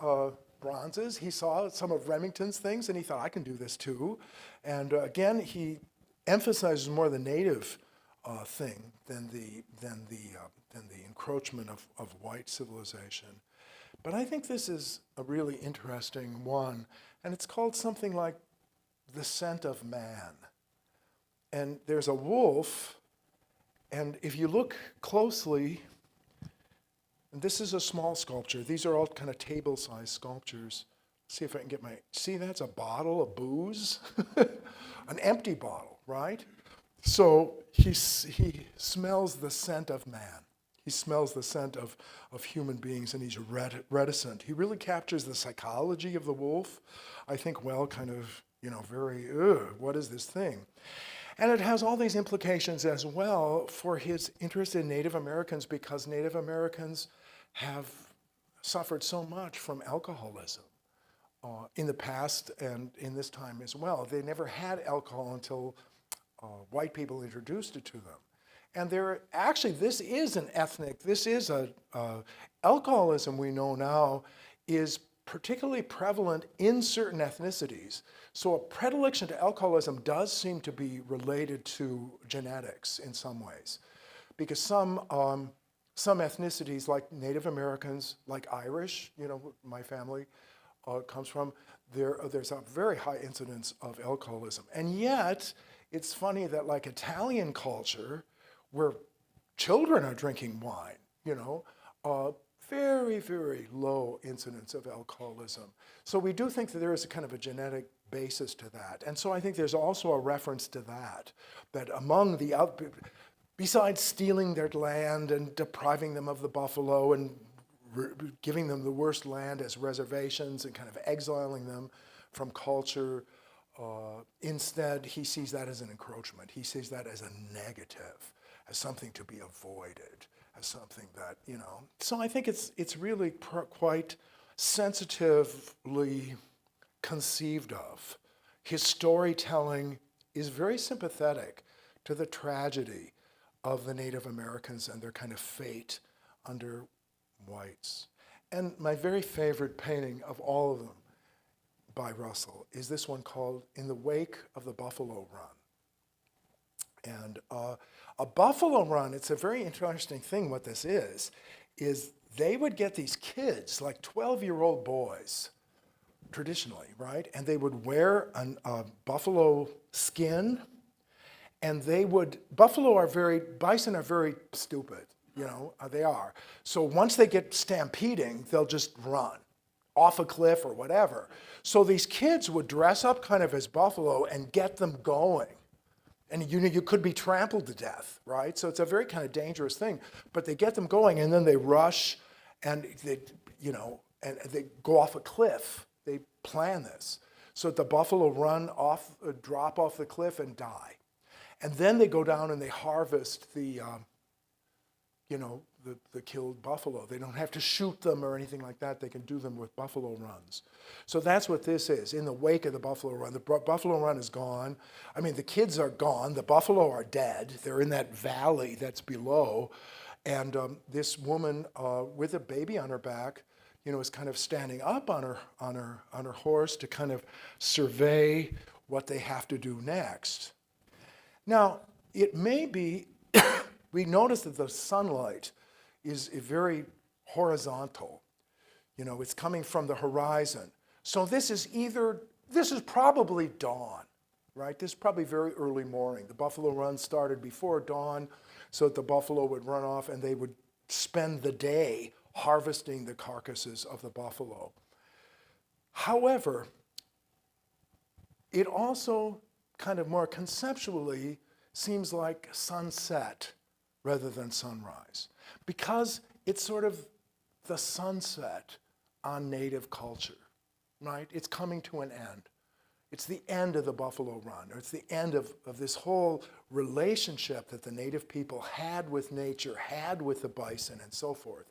bronzes. He saw some of Remington's things and he thought, I can do this too. And again, he emphasizes more the native thing than the encroachment of white civilization. But I think this is a really interesting one, and it's called something like The Scent of Man. And there's a wolf, and if you look closely, and this is a small sculpture. These are all kind of table-sized sculptures. See if I can get see, that's a bottle of booze, an empty bottle, right? So he smells the scent of man. He smells the scent of human beings, and he's reticent. He really captures the psychology of the wolf, I think, well, kind of, very, what is this thing? And it has all these implications as well for his interest in Native Americans, because Native Americans have suffered so much from alcoholism in the past and in this time as well. They never had alcohol until white people introduced it to them. And this is alcoholism we know now is particularly prevalent in certain ethnicities. So a predilection to alcoholism does seem to be related to genetics in some ways. Because some ethnicities, like Native Americans, like Irish, my family comes from, there's a very high incidence of alcoholism. And yet, it's funny that like Italian culture, where children are drinking wine, very, very low incidence of alcoholism. So we do think that there is a kind of a genetic basis to that. And so I think there's also a reference to that among the, besides stealing their land and depriving them of the buffalo and giving them the worst land as reservations and kind of exiling them from culture, instead he sees that as an encroachment. He sees that as a negative, as something to be avoided, as something that, So I think it's really quite sensitively conceived of. His storytelling is very sympathetic to the tragedy of the Native Americans and their kind of fate under whites. And my very favorite painting of all of them by Russell is this one called In the Wake of the Buffalo Run. And a buffalo run, it's a very interesting thing what this is they would get these kids, like 12-year-old boys, traditionally, right? And they would wear a buffalo skin, and bison are very stupid, they are. So once they get stampeding, they'll just run off a cliff or whatever. So these kids would dress up kind of as buffalo and get them going. And you could be trampled to death, right? So it's a very kind of dangerous thing. But they get them going, and then they rush, and they go off a cliff. They plan this so that the buffalo drop off the cliff and die. And then they go down and they harvest the killed buffalo. They don't have to shoot them or anything like that. They can do them with buffalo runs. So that's what this is, in the wake of the buffalo run. The buffalo run is gone. I mean, the kids are gone. The buffalo are dead. They're in that valley that's below. And this woman with a baby on her back, is kind of standing up on her horse to kind of survey what they have to do next. Now, it may be, we notice that the sunlight is very horizontal. It's coming from the horizon. So this is probably dawn, right? This is probably very early morning. The buffalo run started before dawn, so that the buffalo would run off and they would spend the day harvesting the carcasses of the buffalo. However, it also kind of more conceptually seems like sunset rather than sunrise, because it's sort of the sunset on native culture, right? It's coming to an end. It's the end of the Buffalo Run, or it's the end of this whole relationship that the native people had with nature, had with the bison, and so forth.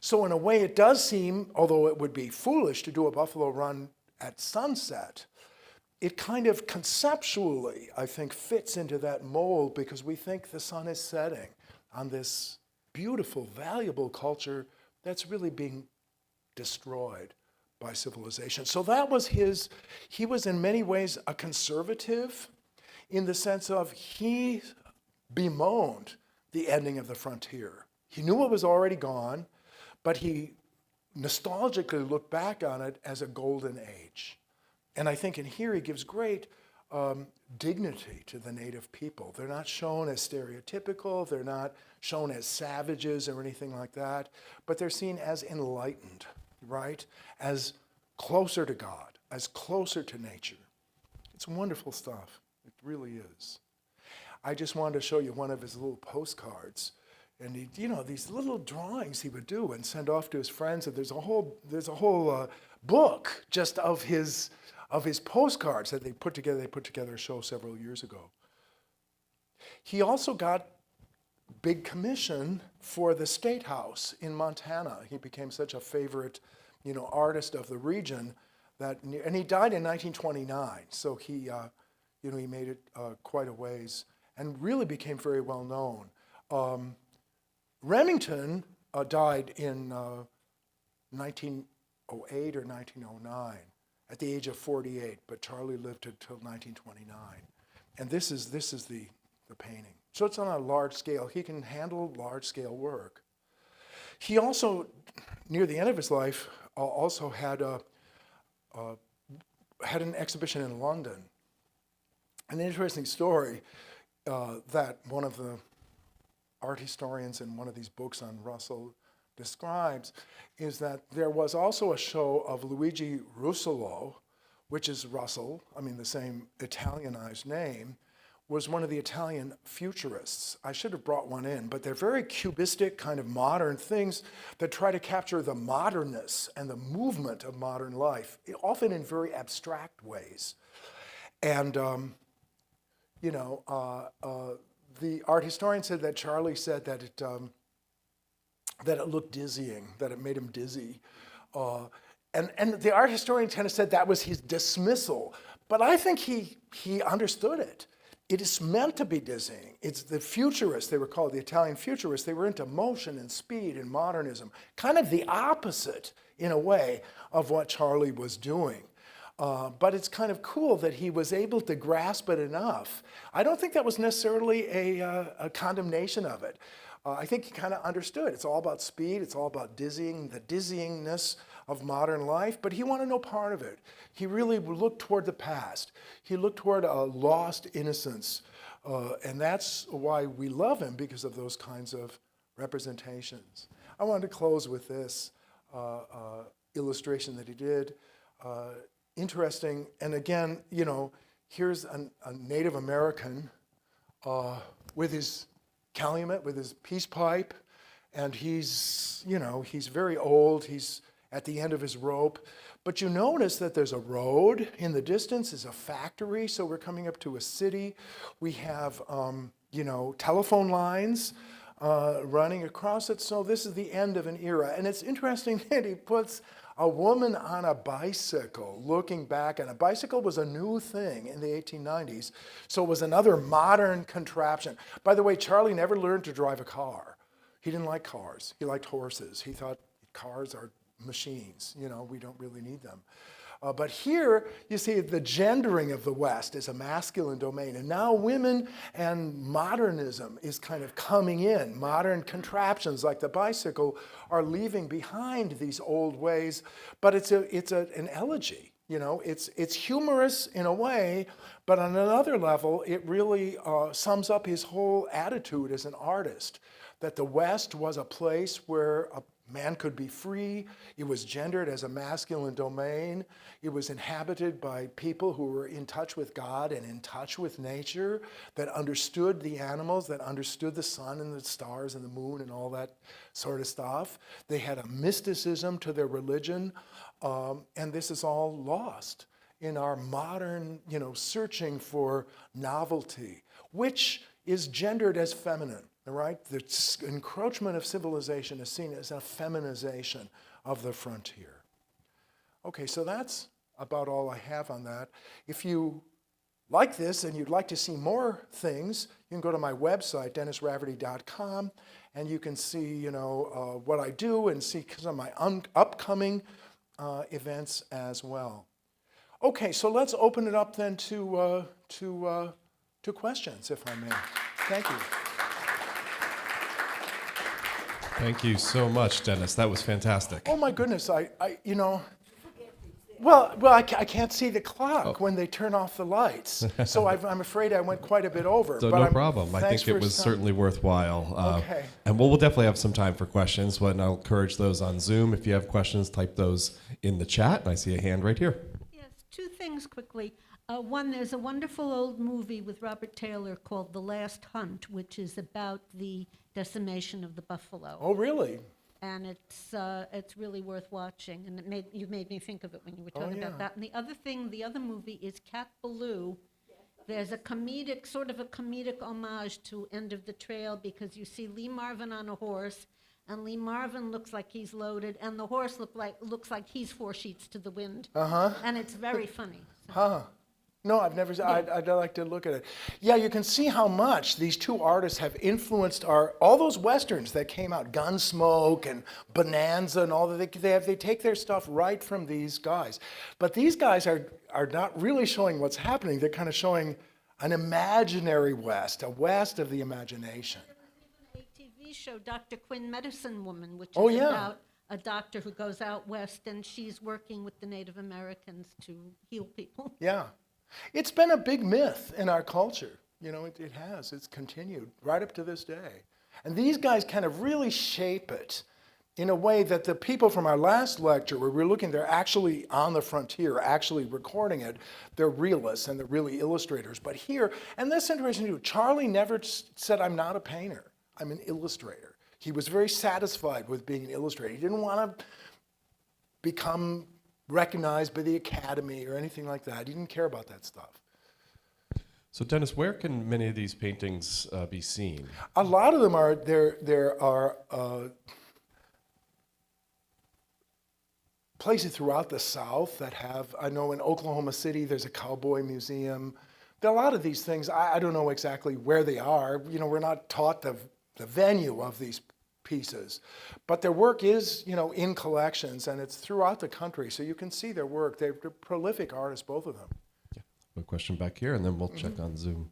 So in a way, it does seem, although it would be foolish to do a Buffalo Run at sunset, it kind of conceptually, I think, fits into that mold because we think the sun is setting on this beautiful, valuable culture that's really being destroyed by civilization. So that was he was in many ways a conservative in the sense of he bemoaned the ending of the frontier. He knew it was already gone, but he nostalgically looked back on it as a golden age. And I think in here he gives great dignity to the native people. They're not shown as stereotypical, they're not shown as savages or anything like that, but they're seen as enlightened, right? As closer to God, as closer to nature. It's wonderful stuff. It really is. I just wanted to show you one of his little postcards. And he, these little drawings he would do and send off to his friends. And there's a whole book just of his postcards that they put together a show several years ago. He also got big commission for the State House in Montana. He became such a favorite, artist of the region and he died in 1929. So he made it quite a ways and really became very well known. Remington died in 1908 or 1909 at the age of 48, but Charlie lived until 1929. And this is the painting. So it's on a large scale. He can handle large scale work. He also, near the end of his life, also had an exhibition in London. An interesting story that one of the art historians in one of these books on Russell describes is that there was also a show of Luigi Russolo, which is Russell, the same Italianized name, was one of the Italian futurists. I should have brought one in, but they're very cubistic, kind of modern things that try to capture the modernness and the movement of modern life, often in very abstract ways. And, the art historian said that Charlie said that it looked dizzying, that it made him dizzy. And the art historian kind of said that was his dismissal. But I think he understood it. It is meant to be dizzying. It's the futurists, they were called the Italian futurists. They were into motion and speed and modernism, kind of the opposite, in a way, of what Charlie was doing. But it's kind of cool that he was able to grasp it enough. I don't think that was necessarily a condemnation of it. I think he kind of understood. It's all about speed. It's all about dizzying, the dizzyingness of modern life. But he wanted no part of it. He really looked toward the past. He looked toward a lost innocence. And that's why we love him, because of those kinds of representations. I wanted to close with this illustration that he did. Interesting, and again, here's a Native American with his calumet, with his peace pipe, and he's very old, he's at the end of his rope, but you notice that there's a road in the distance, is a factory, so we're coming up to a city. We have, telephone lines running across it, so this is the end of an era, and it's interesting that he puts a woman on a bicycle looking back, and a bicycle was a new thing in the 1890s, so it was another modern contraption. By the way, Charlie never learned to drive a car. He didn't like cars. He liked horses. He thought cars are machines. We don't really need them. But here, you see the gendering of the West is a masculine domain. And now women and modernism is kind of coming in. Modern contraptions like the bicycle are leaving behind these old ways. But it's an elegy. It's humorous in a way, but on another level, it really sums up his whole attitude as an artist. That the West was a place where a man could be free. It was gendered as a masculine domain. It was inhabited by people who were in touch with God and in touch with nature, that understood the animals, that understood the sun and the stars and the moon and all that sort of stuff. They had a mysticism to their religion, and this is all lost. in our modern, searching for novelty, which is gendered as feminine, right? The encroachment of civilization is seen as a feminization of the frontier. Okay, so that's about all I have on that. If you like this and you'd like to see more things, you can go to my website, dennisraverty.com, and you can see, what I do and see some of my upcoming events as well. Okay, so let's open it up then to questions, if I may. Thank you. Thank you so much, Dennis. That was fantastic. Oh my goodness, I can't see the clock when they turn off the lights, so I'm afraid I went quite a bit over. So but no problem. I think it was certainly worthwhile. Okay. And we'll definitely have some time for questions, and I'll encourage those on Zoom. If you have questions, type those in the chat. And I see a hand right here. Yes, two things quickly. One, there's a wonderful old movie with Robert Taylor called The Last Hunt, which is about the decimation of the buffalo. Oh, really? And it's really worth watching. And you made me think of it when you were talking about that. And the other thing, the other movie is Cat Ballou. There's a sort of a comedic homage to End of the Trail, because you see Lee Marvin on a horse, and Lee Marvin looks like he's loaded, and the horse looks like he's 4 sheets to the wind. And it's very funny. Huh. No, I've never. I'd like to look at it. Yeah, you can see how much these two artists have influenced all those westerns that came out, Gunsmoke and Bonanza and all that. They take their stuff right from these guys, but these guys are not really showing what's happening. They're kind of showing an imaginary West, a West of the imagination. There was even a TV show, Dr. Quinn Medicine Woman, which is about a doctor who goes out west and she's working with the Native Americans to heal people. Yeah. It's been a big myth in our culture. It has. It's continued right up to this day. And these guys kind of really shape it in a way that the people from our last lecture, where we're looking, they're actually on the frontier, actually recording it. They're realists and they're really illustrators. But here, and this is interesting too, Charlie never said, I'm not a painter, I'm an illustrator. He was very satisfied with being an illustrator. He didn't want to become recognized by the Academy or anything like that. He didn't care about that stuff. So Dennis, where can many of these paintings be seen? A lot of them are, there are places throughout the South that have, I know in Oklahoma City there's a cowboy museum. There are a lot of these things, I don't know exactly where they are. We're not taught the venue of these pieces, but their work is, in collections, and it's throughout the country, so you can see their work. They're prolific artists, both of them. Yeah. A question back here, and then we'll check on Zoom.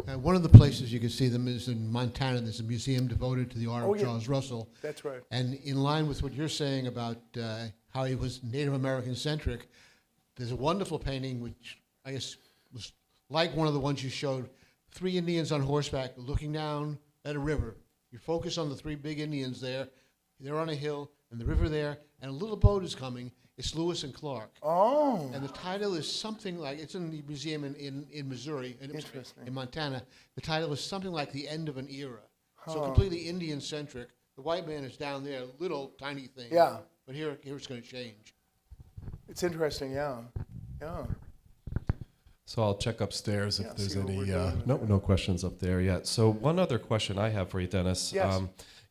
One of the places you can see them is in Montana. There's a museum devoted to the art of Charles Russell. That's right. And in line with what you're saying about how he was Native American centric, there's a wonderful painting which I guess was like one of the ones you showed. 3 Indians on horseback looking down at a river. You focus on the 3 big Indians there. They're on a hill, and the river there, and a little boat is coming. It's Lewis and Clark. Oh. And the title is something like, it's in the museum in Missouri, in Montana. The title is something like The End of an Era. So completely Indian-centric. The white man is down there, little tiny thing. Yeah. But here it's going to change. It's interesting, yeah. So I'll check upstairs if there's any, no questions up there yet. So one other question I have for you, Dennis. Yes.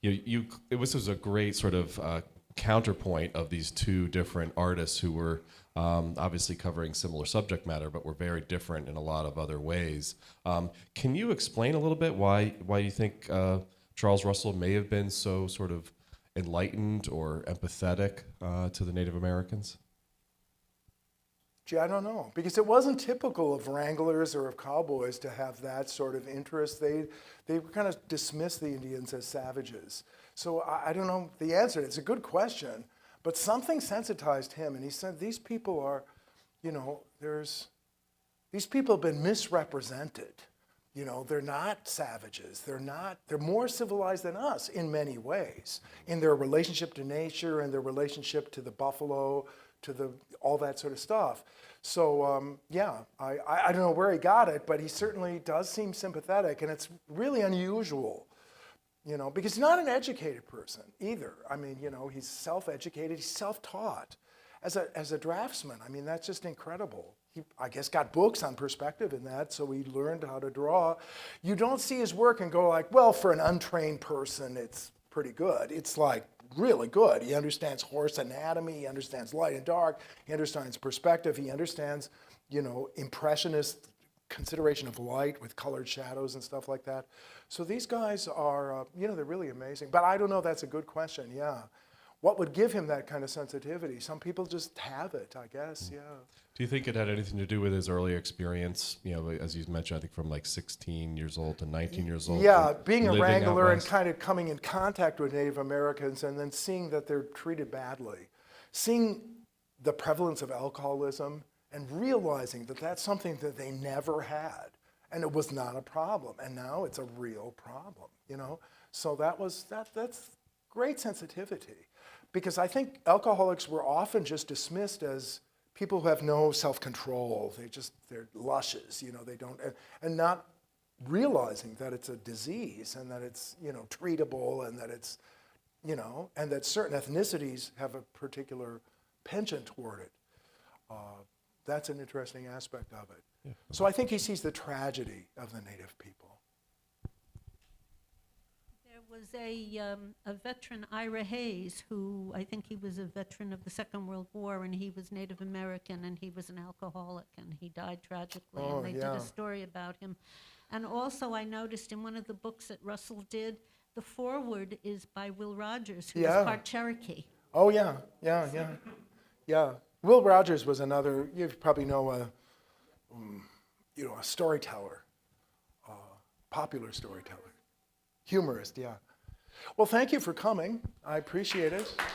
This was a great sort of counterpoint of these two different artists who were obviously covering similar subject matter, but were very different in a lot of other ways. Can you explain a little bit why you think Charles Russell may have been so sort of enlightened or empathetic to the Native Americans? Gee, I don't know, because it wasn't typical of wranglers or of cowboys to have that sort of interest. They kind of dismissed the Indians as savages. So I don't know the answer. It's a good question, but something sensitized him, and he said these people are, these people have been misrepresented. They're not savages. They're more civilized than us in many ways, in their relationship to nature and their relationship to the buffalo, to all that sort of stuff. So I don't know where he got it, but he certainly does seem sympathetic, and it's really unusual you know, because he's not an educated person either. I mean, you know, he's self-educated, he's self-taught. As a draftsman, I mean, that's just incredible. He, I guess, got books on perspective in that, so he learned how to draw. You don't see his work and go like, well, for an untrained person, it's pretty good. It's like really good. He understands horse anatomy, he understands light and dark, he understands perspective, he understands, you know, impressionist consideration of light with colored shadows and stuff like that. So these guys are, you know, they're really amazing. But I don't know, that's a good question, yeah. What would give him that kind of sensitivity? Some people just have it, I guess, yeah. Do you think it had anything to do with his early experience? You know, as you mentioned, I think from like 16 years old to 19 years old. Yeah, being a living out wrangler and west? kind of coming in contact with Native Americans and then seeing that they're treated badly. Seeing the prevalence of alcoholism and realizing that that's something that they never had. And it was not a problem. And now it's a real problem, you know? So that's great sensitivity. Because I think alcoholics were often just dismissed as people who have no self-control. They're lushes, you know, they don't, and not realizing that it's a disease and that it's, you know, treatable and that it's, you know, and that certain ethnicities have a particular penchant toward it. That's an interesting aspect of it. Yeah. So I think he sees the tragedy of the Native people. There was a veteran, Ira Hayes, who I think he was a veteran of the Second World War, and he was Native American, and he was an alcoholic, and he died tragically, Oh, and they did yeah. a story about him. And also I noticed in one of the books that Russell did, the foreword is by Will Rogers, who Yeah. was part Cherokee. Oh, yeah. Yeah. Will Rogers was another, you probably know, a storyteller, popular storyteller, humorist, yeah. Well, thank you for coming. I appreciate it.